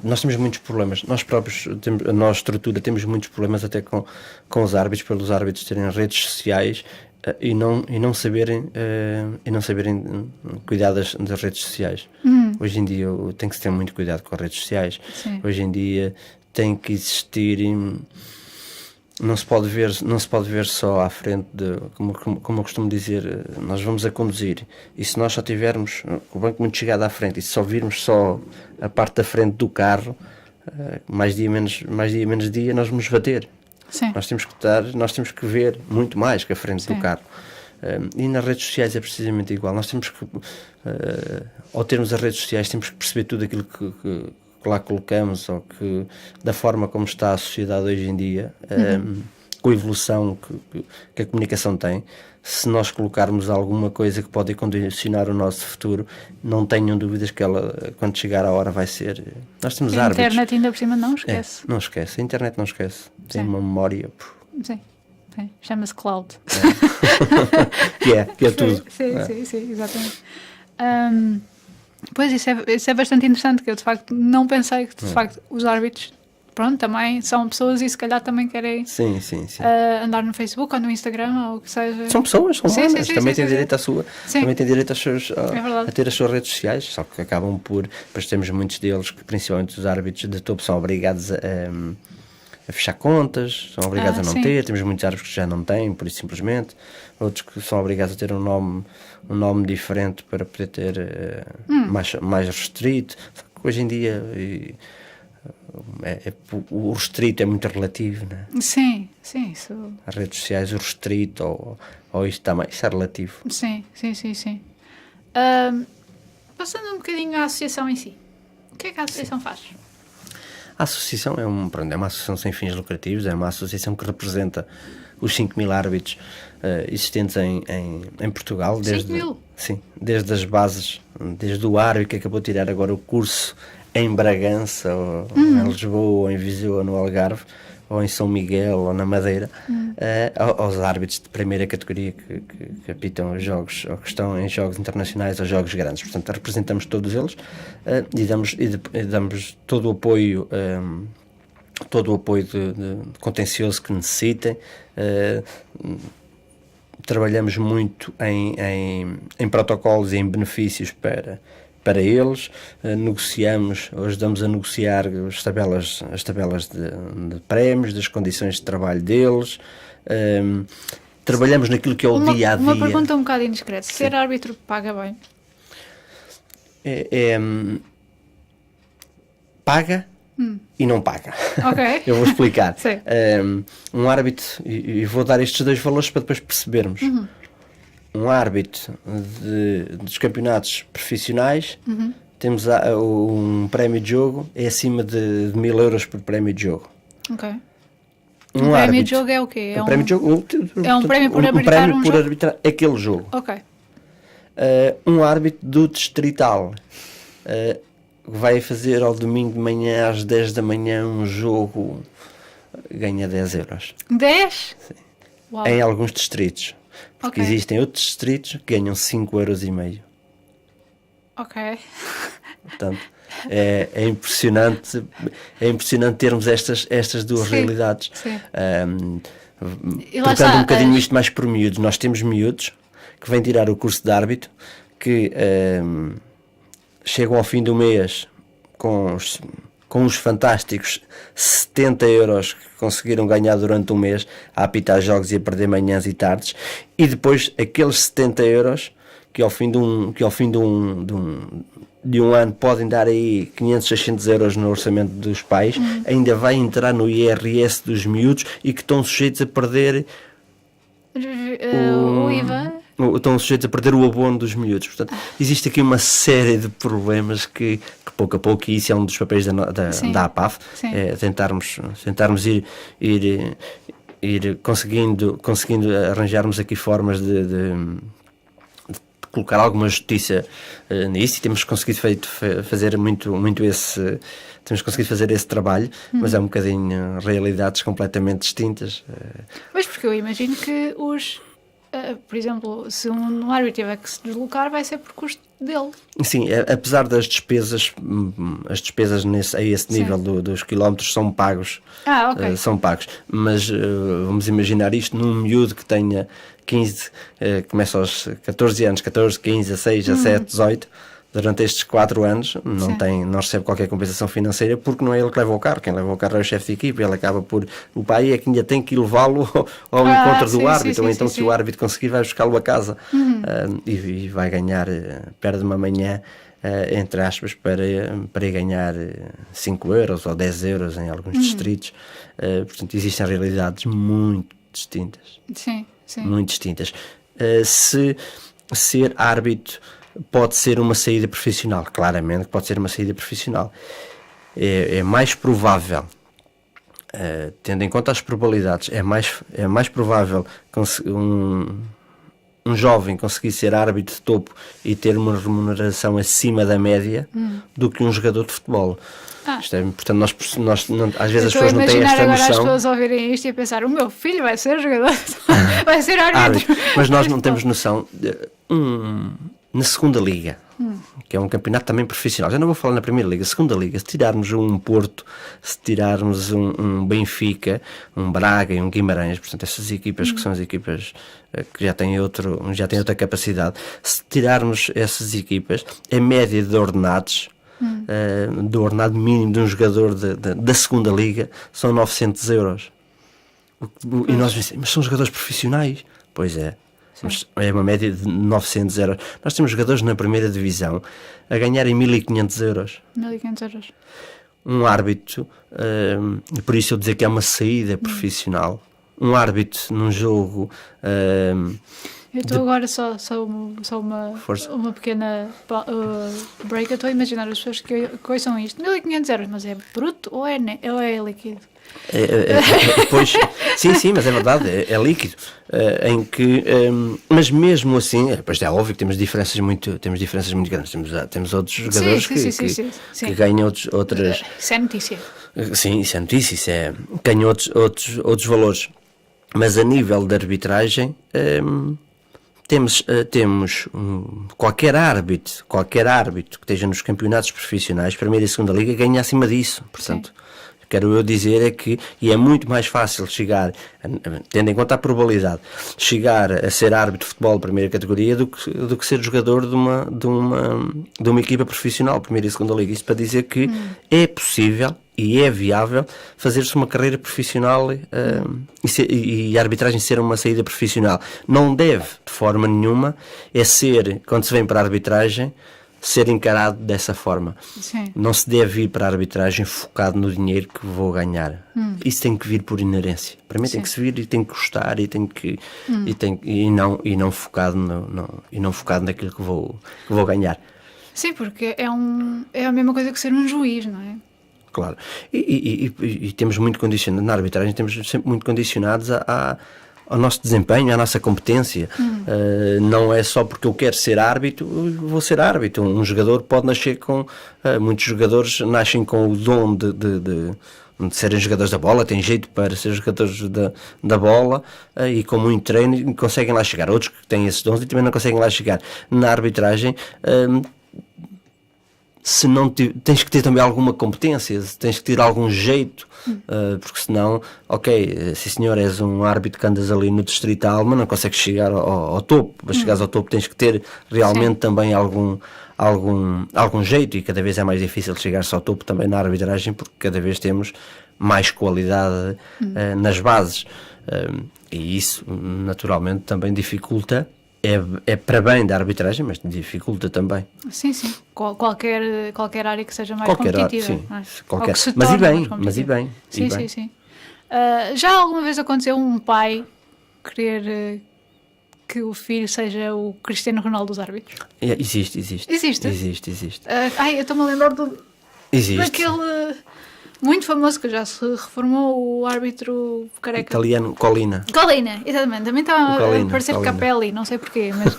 Nós temos muitos problemas. Nós próprios, a nossa estrutura, temos muitos problemas até com os árbitros, pelos árbitros terem redes sociais e não saberem cuidar das redes sociais. Hoje em dia tem que se ter muito cuidado com as redes sociais. Sim. Hoje em dia tem que existir... Não se pode ver só à frente como eu costumo dizer, nós vamos a conduzir e se nós só tivermos o banco muito chegado à frente e se só virmos só a parte da frente do carro, mais dia menos dia nós vamos bater. Sim. Nós temos que ver muito mais que a frente do carro. E nas redes sociais é precisamente igual. Nós temos que, ao termos as redes sociais, temos que perceber tudo aquilo que lá colocamos, ou que da forma como está a sociedade hoje em dia, com a evolução que a comunicação tem. Se nós colocarmos alguma coisa que pode condicionar o nosso futuro, não tenham dúvidas que ela, quando chegar a hora, vai ser... Nós temos árbitros. A internet ainda por cima não esquece. Não esquece, a internet não esquece. Tem uma memória. Sim. Chama-se cloud. Que é tudo. Sim, exatamente. Pois, isso é bastante interessante, que eu de facto não pensei que de facto os árbitros, pronto, também são pessoas e se calhar também querem andar no Facebook ou no Instagram ou o que seja. São pessoas, são humanas, também têm direito à sua, também têm direito a ter as suas redes sociais, só que acabam por, depois temos muitos deles que, principalmente os árbitros de topo, são obrigados a fechar contas, são obrigados a não ter. Temos muitos árbitros que já não têm, por isso simplesmente. Outros que são obrigados a ter um nome diferente para poder ter mais restrito. Hoje em dia o restrito é muito relativo, não é? Sim, isso... As redes sociais, o restrito ou isto também, isso é relativo. Sim. Passando um bocadinho à associação em si, o que é que a associação faz? A associação é uma associação sem fins lucrativos, é uma associação que representa os 5.000 árbitros existentes em Portugal. 5.000? Sim, desde as bases, desde o árbitro que acabou de tirar agora o curso em Bragança, ou em Lisboa, ou em Viseu, ou no Algarve, ou em São Miguel, ou na Madeira, aos árbitros de primeira categoria que apitam os jogos, ou que estão em jogos internacionais ou jogos grandes. Portanto, representamos todos eles e damos todo o apoio todo o apoio de contencioso que necessitem. Trabalhamos muito em protocolos e em benefícios para eles, negociamos, ajudamos a negociar as tabelas de prémios, das condições de trabalho deles, trabalhamos naquilo que é o dia-a-dia. Uma pergunta um bocado indiscreta, ser árbitro paga bem? Paga e não paga. Ok. Eu vou explicar. Sim. Um árbitro, e vou dar estes dois valores para depois percebermos. Um árbitro dos campeonatos profissionais, temos um prémio de jogo, é acima de 1.000 euros por prémio de jogo. Ok. Um prémio de jogo é o quê? É um prémio de jogo, é um prémio por arbitrar um jogo? arbitrar aquele jogo. Ok. Um árbitro do distrital vai fazer ao domingo de manhã às 10 da manhã um jogo, ganha 10 euros. 10? Sim. Uau. Em alguns distritos. Porque Ok. existem outros distritos que ganham 5,5 euros. Ok. Portanto, é impressionante termos estas duas Sim, realidades. sim. E Trocando lá está, um bocadinho isto mais por miúdos, nós temos miúdos que vêm tirar o curso de árbitro, que chegam ao fim do mês com os fantásticos 70 euros que conseguiram ganhar durante um mês a apitar jogos e a perder manhãs e tardes, e depois aqueles 70 euros que ao fim de um ano podem dar aí 500, 600 euros no orçamento dos pais, ainda vai entrar no IRS dos miúdos e que estão sujeitos a perder O IVA? Estão sujeitos a perder o abono dos miúdos. Portanto, existe aqui uma série de problemas que pouco a pouco, e isso é um dos papéis da APAF, é tentarmos ir conseguindo arranjarmos aqui formas de colocar alguma justiça nisso, e temos conseguido fazer muito esse... Temos conseguido fazer esse trabalho, mas é um bocadinho realidades completamente distintas. Pois, porque eu imagino que por exemplo, se um árbitro tiver que se deslocar, vai ser por custo dele. Sim, apesar das despesas, as despesas a esse nível dos quilómetros são pagos. Ok. São pagos. Mas vamos imaginar isto num miúdo que tenha 15, começa aos 14 anos, 14, 15, 16, 17, 18... Durante estes 4 anos não recebe qualquer compensação financeira, porque não é ele que leva o carro. Quem leva o carro é o chefe de equipe. Ele acaba por... O pai é que ainda tem que levá-lo ao encontro do árbitro. Ou então, se o árbitro conseguir, vai buscá-lo a casa. E vai ganhar, perde uma manhã, entre aspas, para ir ganhar 5 euros ou 10 euros em alguns distritos. Portanto, existem realidades muito distintas. Sim. Muito distintas. Se ser árbitro pode ser uma saída profissional, claramente que pode ser uma saída profissional. É mais provável, tendo em conta as probabilidades, é mais provável um jovem conseguir ser árbitro de topo e ter uma remuneração acima da média do que um jogador de futebol. Portanto, nós às vezes as pessoas não têm esta noção. Estou a imaginar agora as pessoas ouvirem isto e a pensar: o meu filho vai ser jogador, vai ser árbitro. Mas nós não temos noção. Na segunda liga, que é um campeonato também profissional, já não vou falar na primeira liga, segunda liga, se tirarmos um Porto, se tirarmos um Benfica, um Braga e um Guimarães, portanto essas equipas que são as equipas que já têm outra capacidade, se tirarmos essas equipas, a média de ordenados, do ordenado mínimo de um jogador da segunda liga são 900 euros. E nós dizemos, mas são jogadores profissionais? Pois é. É uma média de 900 euros. Nós temos jogadores na primeira divisão a ganharem 1.500 euros. 1.500 euros. Um árbitro, por isso eu dizer que é uma saída profissional. Um árbitro num jogo... Eu estou agora só uma pequena break. Eu estou a imaginar as pessoas que ouçam isto. 1.500 euros, mas é bruto ou é líquido? Pois, sim, mas é verdade, é líquido. Em que, mas mesmo assim, pois é óbvio que temos diferenças muito grandes. Temos outros jogadores que ganham outras. Isso é notícia. Sim, isso é notícia. Ganham outros valores. Mas a nível de arbitragem, temos qualquer árbitro que esteja nos campeonatos profissionais, primeira e segunda liga, ganha acima disso. Portanto, Quero eu dizer é que, e é muito mais fácil chegar, tendo em conta a probabilidade, chegar a ser árbitro de futebol de primeira categoria do que ser jogador de uma equipa profissional, primeira e segunda liga. Isso para dizer que é possível e é viável fazer-se uma carreira profissional e a arbitragem ser uma saída profissional. Não deve, de forma nenhuma, quando se vem para a arbitragem, ser encarado dessa forma. Sim. Não se deve ir para a arbitragem focado no dinheiro que vou ganhar. Isso tem que vir por inerência. Para mim tem que se vir e tem que gostar e não focado naquilo que vou ganhar. Sim, porque é a mesma coisa que ser um juiz, não é? Claro. E temos muito condicionado, na arbitragem temos sempre muito condicionados ao nosso desempenho, à nossa competência. Não é só porque eu quero ser árbitro, vou ser árbitro. Um jogador pode nascer com... muitos jogadores nascem com o dom de serem jogadores da bola, têm jeito para ser jogadores da bola e com muito treino conseguem lá chegar. Outros que têm esses dons e também não conseguem lá chegar. Na arbitragem... se não tens que ter também alguma competência, tens que ter algum jeito, porque senão, ok, se senhor és um árbitro que andas ali no distrital, mas não consegues chegar ao topo. Para chegares ao topo tens que ter realmente também algum jeito, e cada vez é mais difícil chegar-se ao topo também na arbitragem, porque cada vez temos mais qualidade nas bases, e isso naturalmente também dificulta. É para bem da arbitragem, mas dificulta também. Sim. Qualquer área que seja mais competitiva. Sim, não é? qualquer. Que se Mas torne e mais competitiva. bem. Sim. Já alguma vez aconteceu um pai querer que o filho seja o Cristiano Ronaldo dos árbitros? Existe. Existe? Eu estou-me a lembrar daquele muito famoso que já se reformou, o árbitro careca. Italiano, Collina, exatamente. Também estava a parecer Capelli, não sei porquê, mas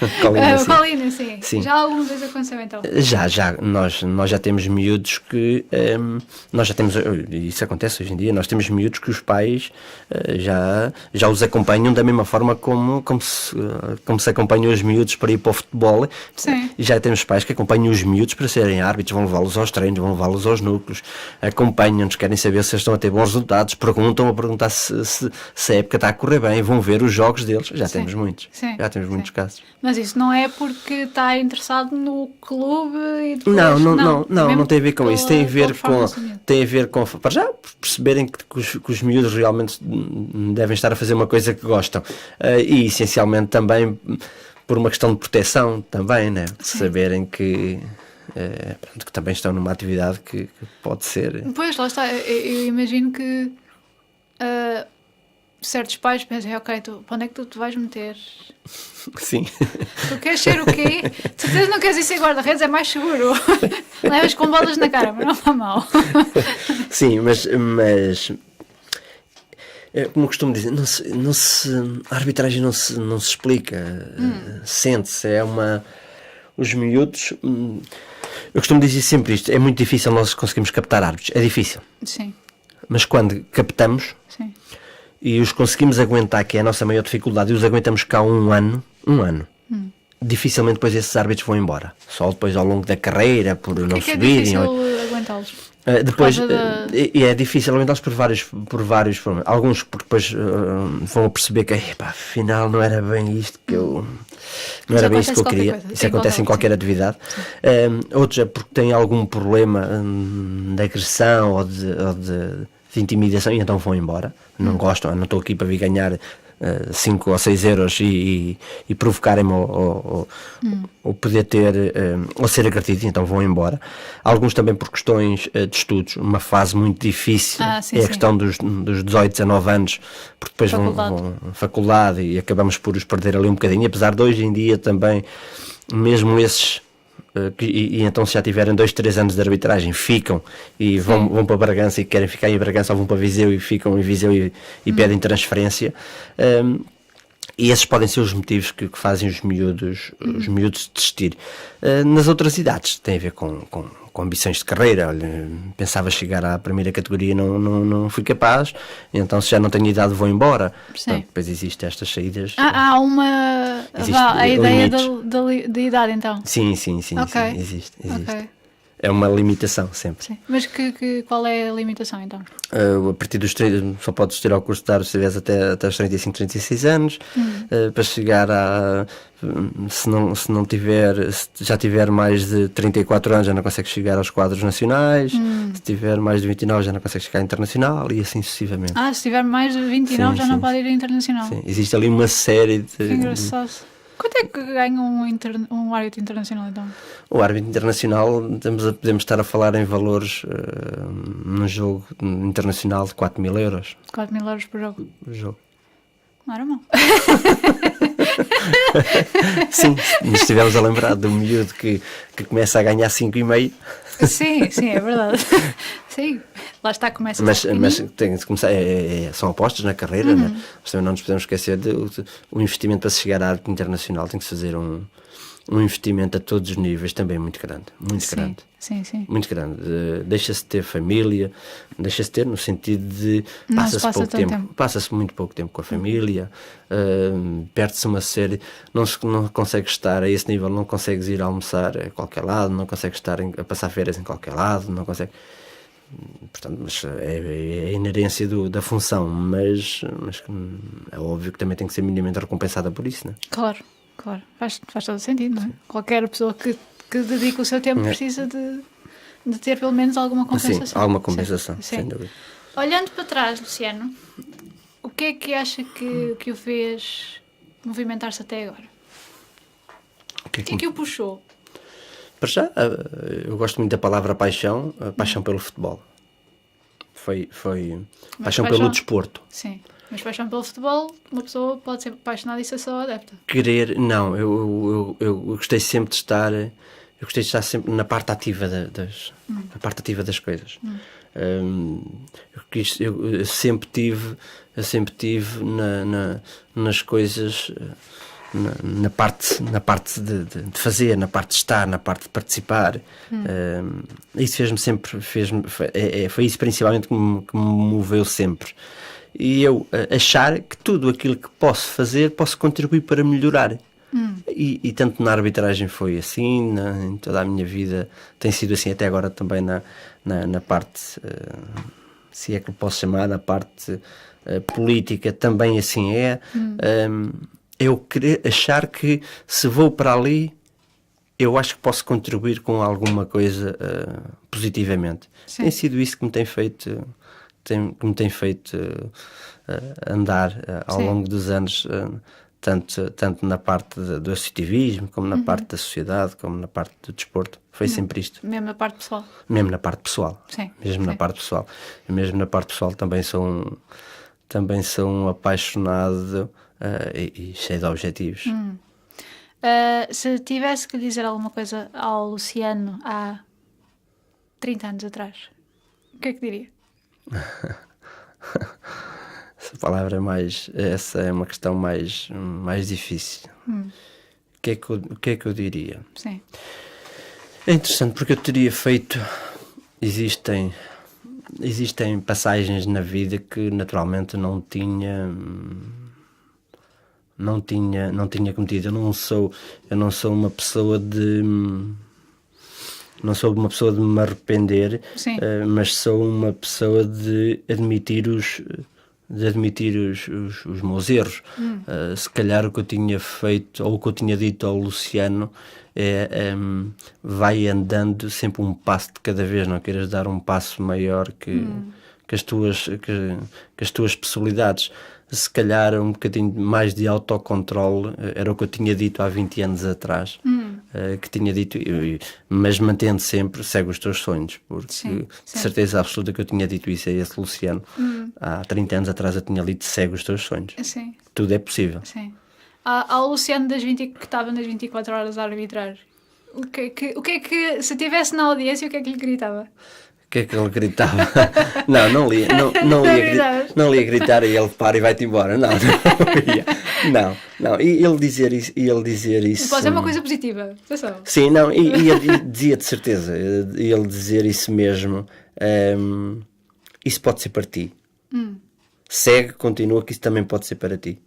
Collina, sim. Já alguma vez aconteceu então? Já. Nós já temos miúdos que... isso acontece hoje em dia. Nós temos miúdos que os pais já os acompanham da mesma forma como se acompanham os miúdos para ir para o futebol. Sim. Já temos pais que acompanham os miúdos para serem árbitros, vão levá-los aos treinos, vão levá-los aos núcleos, acompanham, querem saber se eles estão a ter bons resultados, perguntam se a época está a correr bem, vão ver os jogos deles. Já temos muitos casos. Mas isso não é porque está interessado no clube e depois... Não tem a ver com isso. Tem a ver com para já perceberem que os miúdos realmente devem estar a fazer uma coisa que gostam, e essencialmente também por uma questão de proteção também, né? Saberem que que também estão numa atividade que pode ser... Pois, lá está. Eu imagino que certos pais pensam, ok, para onde é que tu vais meter? Sim. Tu queres ser o quê? De certeza não queres ir ser guarda-redes, é mais seguro. Levas com bolas na cara, mas não está mal. Sim, mas como costumo dizer, a arbitragem não se explica, sente-se, os miúdos... Eu costumo dizer sempre isto, é muito difícil nós conseguirmos captar árbitros, é difícil. Sim. Mas quando captamos, sim, e os conseguimos aguentar, que é a nossa maior dificuldade, e os aguentamos cá um ano, dificilmente depois esses árbitros vão embora. Só depois ao longo da carreira, por não subirem. É difícil aguentá-los? Depois, é difícil aguentá-los por vários problemas. Alguns porque depois vão a perceber que afinal não era bem isto que eu... Não era bem isto que eu queria. Isso acontece em qualquer atividade. Outros é porque têm algum problema de agressão ou de intimidação e então vão embora. Não gostam, não estou aqui para vir ganhar 5 ou 6 euros e provocarem-me ou poder ter ou ser agredido, então vão embora. Alguns também por questões de estudos, uma fase muito difícil, a questão dos 18, 19 anos, porque depois vão faculdade e acabamos por os perder ali um bocadinho, apesar de hoje em dia também, mesmo esses e então se já tiverem 2, 3 anos de arbitragem ficam e vão para Bragança e querem ficar em Bragança, ou vão para Viseu e ficam em Viseu e pedem transferência, e esses podem ser os motivos que fazem os miúdos desistir. Nas outras idades tem a ver com ambições de carreira. Olha, pensava chegar à primeira categoria, não fui capaz, então se já não tenho idade vou embora. Portanto, depois existem estas saídas. Há uma... a ideia da idade então? Sim, existe. Okay. é uma limitação sempre. Sim. Mas qual é a limitação então? A partir dos 30, só podes tirar o curso de árbitro se tiveres até os 35, 36 anos. Para chegar a. Se já tiver mais de 34 anos, já não consegue chegar aos quadros nacionais. Se tiver mais de 29, já não consegue chegar à internacional e assim sucessivamente. Se tiver mais de 29, Sim, já não sim. pode ir à internacional. Sim, existe ali uma série de. Que engraçado. Quanto é que ganha um árbitro internacional então? O árbitro internacional, podemos estar a falar em valores num jogo internacional de 4.000 euros. 4.000 euros por jogo. O jogo. Não era mal. Sim, nos estivemos a lembrar de um miúdo que começa a ganhar 5,5. Sim, é verdade. Sim, lá está, começa Mas tem de começar, são apostas na carreira, né? Mas também não nos podemos esquecer o investimento para se chegar à árbitro internacional. Tem que se fazer um investimento a todos os níveis também muito grande, grande. Sim. Muito grande. Deixa-se ter família, deixa-se ter no sentido de passa-se muito pouco tempo com a família, perde-se uma série, não consegues estar a esse nível, não consegues ir almoçar a qualquer lado, não consegues estar a passar férias em qualquer lado, não consegues. Portanto, mas é a inerência da função, mas é óbvio que também tem que ser minimamente recompensada por isso, né? Claro. Faz todo sentido, não é? Qualquer pessoa que dedique o seu tempo precisa de ter pelo menos alguma compensação. Sim, alguma compensação, Sim. sem dúvida. Olhando para trás, Luciano, o que é que acha que o fez movimentar-se até agora? O que é que o puxou? Para já, eu gosto muito da palavra paixão, paixão pelo futebol. Foi paixão pelo desporto. Sim, mas paixão pelo futebol, uma pessoa pode ser apaixonada e ser só adepta. Não, eu gostei sempre de estar, sempre na parte ativa na parte ativa das coisas. Eu sempre tive nas coisas, na parte de fazer, na parte de estar, na parte de participar. Isso foi isso principalmente que me moveu sempre. E eu achar que tudo aquilo que posso fazer, posso contribuir para melhorar. E tanto na arbitragem foi assim, em toda a minha vida tem sido assim, até agora também na parte, se é que posso chamar, na parte política também assim é. Eu querer achar que se vou para ali, eu acho que posso contribuir com alguma coisa positivamente. Sim. Tem sido isso que me tem feito andar ao longo dos anos, tanto na parte do associativismo, como na parte da sociedade, como na parte do desporto. Foi sempre isto. Mesmo na parte pessoal? Mesmo na parte pessoal. Sim. Na parte pessoal. Mesmo na parte pessoal também sou um apaixonado e cheio de objetivos. Se tivesse que dizer alguma coisa ao Luciano há 30 anos atrás, o que é que diria? Essa é uma questão mais difícil. O que é que eu diria? Sim. É interessante porque eu teria feito. Existem passagens na vida que naturalmente não tinha cometido. Eu não sou uma pessoa de me arrepender, mas sou uma pessoa de admitir os meus erros. Se calhar o que eu tinha feito ou o que eu tinha dito ao Luciano vai andando sempre um passo de cada vez, não queiras dar um passo maior que as tuas possibilidades. Se calhar um bocadinho mais de autocontrole era o que eu tinha dito há 20 anos atrás, que tinha dito, mas mantendo sempre, segue os teus sonhos, porque de certeza absoluta que eu tinha dito isso a esse Luciano há 30 anos atrás. Eu tinha lido segue os teus sonhos. Sim. Tudo é possível. Sim. Ao Luciano que estava nas 24 horas a arbitrar, o que é que se estivesse na audiência, o que é que lhe gritava? O que é que ele gritava? Não ia gritar e ele para e vai-te embora. Não ia. E ele dizer isso. Pode ser uma coisa positiva, atenção. Sim, não, e ele dizia de certeza, ele dizer isso mesmo. Isso pode ser para ti. Segue, continua, que isso também pode ser para ti.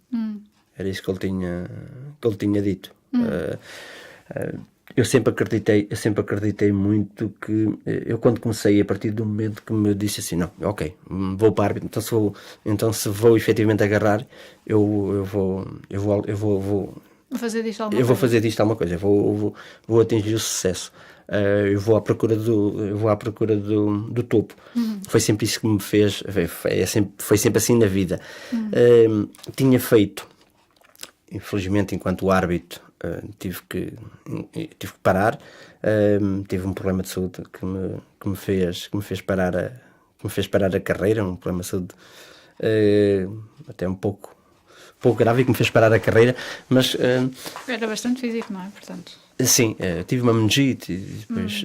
Era isso que ele tinha dito. Eu sempre acreditei muito que eu, quando comecei, a partir do momento que me disse assim, não, ok, vou para árbitro, então se vou efetivamente agarrar, eu vou fazer disto alguma eu coisa. vou fazer disto alguma coisa, vou atingir o sucesso. Eu vou à procura do topo. Foi sempre isso que me fez, foi sempre assim na vida. Tinha feito, infelizmente, enquanto árbitro, tive que parar. Tive um problema de saúde que me fez parar a carreira, um problema de saúde até um pouco grave, que me fez parar a carreira, mas era bastante físico, não é? Portanto, sim, tive uma meningite e depois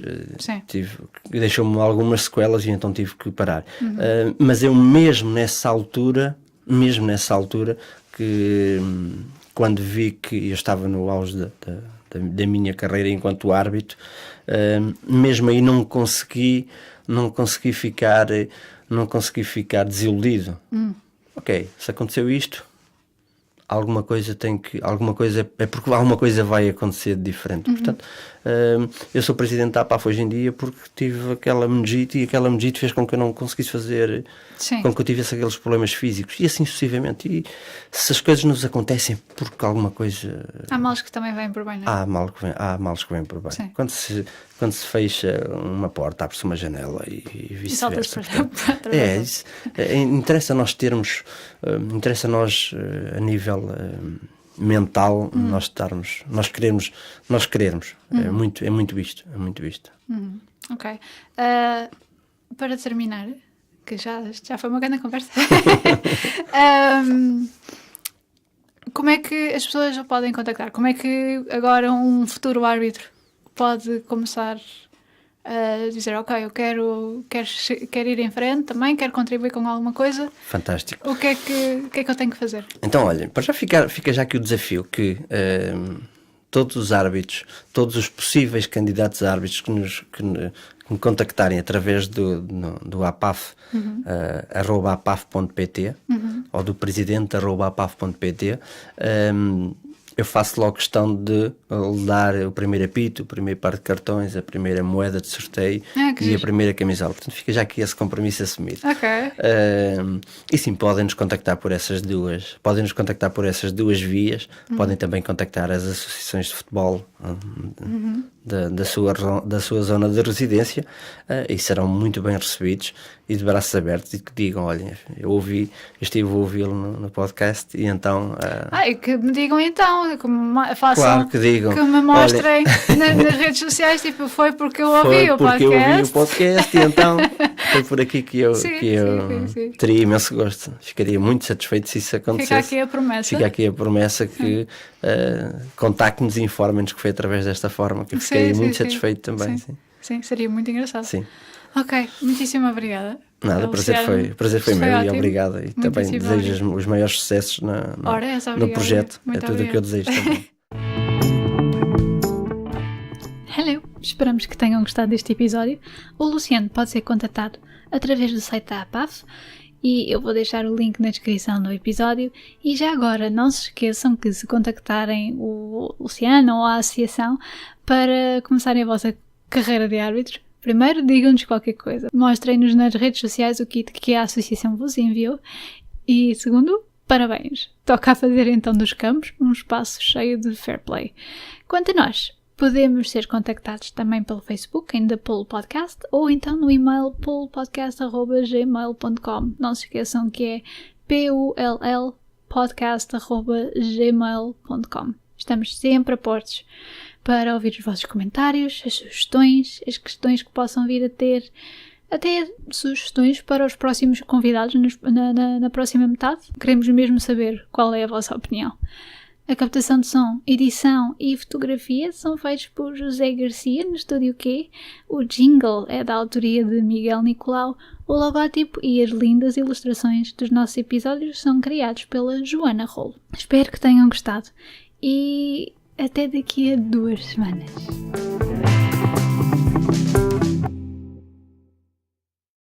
deixou-me algumas sequelas e então tive que parar. Mas eu mesmo nessa altura que quando vi que eu estava no auge da minha carreira enquanto árbitro, mesmo aí não consegui ficar desiludido. Ok, se aconteceu isto, alguma coisa é porque alguma coisa vai acontecer de diferente. Portanto, eu sou presidente da APAF hoje em dia porque tive aquela meningite, e aquela meningite fez com que eu não conseguisse fazer, com que eu tivesse aqueles problemas físicos, e assim sucessivamente. E se as coisas nos acontecem porque alguma coisa... Há males que também vêm por bem, não é? Há males que vêm por bem. Sim. Quando se fecha uma porta, abre-se uma janela e vice-versa. Interessa nós termos, a nível mental, nós querermos. É muito isto. Ok. Para terminar, que já foi uma grande conversa, como é que as pessoas o podem contactar? Como é que agora um futuro árbitro pode começar a dizer, ok, eu quero ir em frente também, quero contribuir com alguma coisa? Fantástico. O que é que eu tenho que fazer? Então, olha, para já fica já aqui o desafio que todos os árbitros, todos os possíveis candidatos a árbitros que me contactarem através do APAF, @apaf.pt, ou do presidente @apaf.pt, eu faço logo questão de dar o primeiro apito, o primeiro par de cartões, a primeira moeda de sorteio e a primeira camisola. Portanto, fica já aqui esse compromisso assumido. Ok. E sim, podem-nos contactar por essas duas vias. Podem também contactar as associações de futebol da sua zona de residência, e serão muito bem recebidos e de braços abertos, e que digam, olhem, eu estive a ouvi-lo no podcast, e então... E que me digam então, façam, claro que digam, que me mostrem nas redes sociais, tipo, foi porque eu ouvi o podcast e então foi por aqui que eu sim. teria imenso gosto, ficaria muito satisfeito se isso acontecesse. Fica aqui a promessa que contacte-nos e informem-nos que foi através desta forma, que eu ficaria muito satisfeito também. Sim, seria muito engraçado. Sim. Ok, muitíssimo obrigada. Nada, o prazer foi meu, e obrigado. E também desejo os maiores sucessos no projeto. Muito tudo o que eu desejo também. Hello, esperamos que tenham gostado deste episódio. O Luciano pode ser contatado através do site da APAF, e eu vou deixar o link na descrição do episódio. E já agora, não se esqueçam que, se contactarem o Luciano ou a associação para começarem a vossa carreira de árbitros, primeiro digam-nos qualquer coisa, mostrem-nos nas redes sociais o kit que a associação vos enviou, e segundo, parabéns, toca a fazer então dos campos um espaço cheio de fair play. Quanto a nós, podemos ser contactados também pelo Facebook, em The Pull Podcast, ou então no e-mail pullpodcast@gmail.com. Não se esqueçam que é pullpodcast@gmail.com. Estamos sempre a postos para ouvir os vossos comentários, as sugestões, as questões que possam vir a ter, até sugestões para os próximos convidados na próxima metade. Queremos mesmo saber qual é a vossa opinião. A captação de som, edição e fotografia são feitos por José Garcia no Estúdio Q. O jingle é da autoria de Miguel Nicolau. O logótipo e as lindas ilustrações dos nossos episódios são criados pela Joana Rolo. Espero que tenham gostado e até daqui a 2 semanas.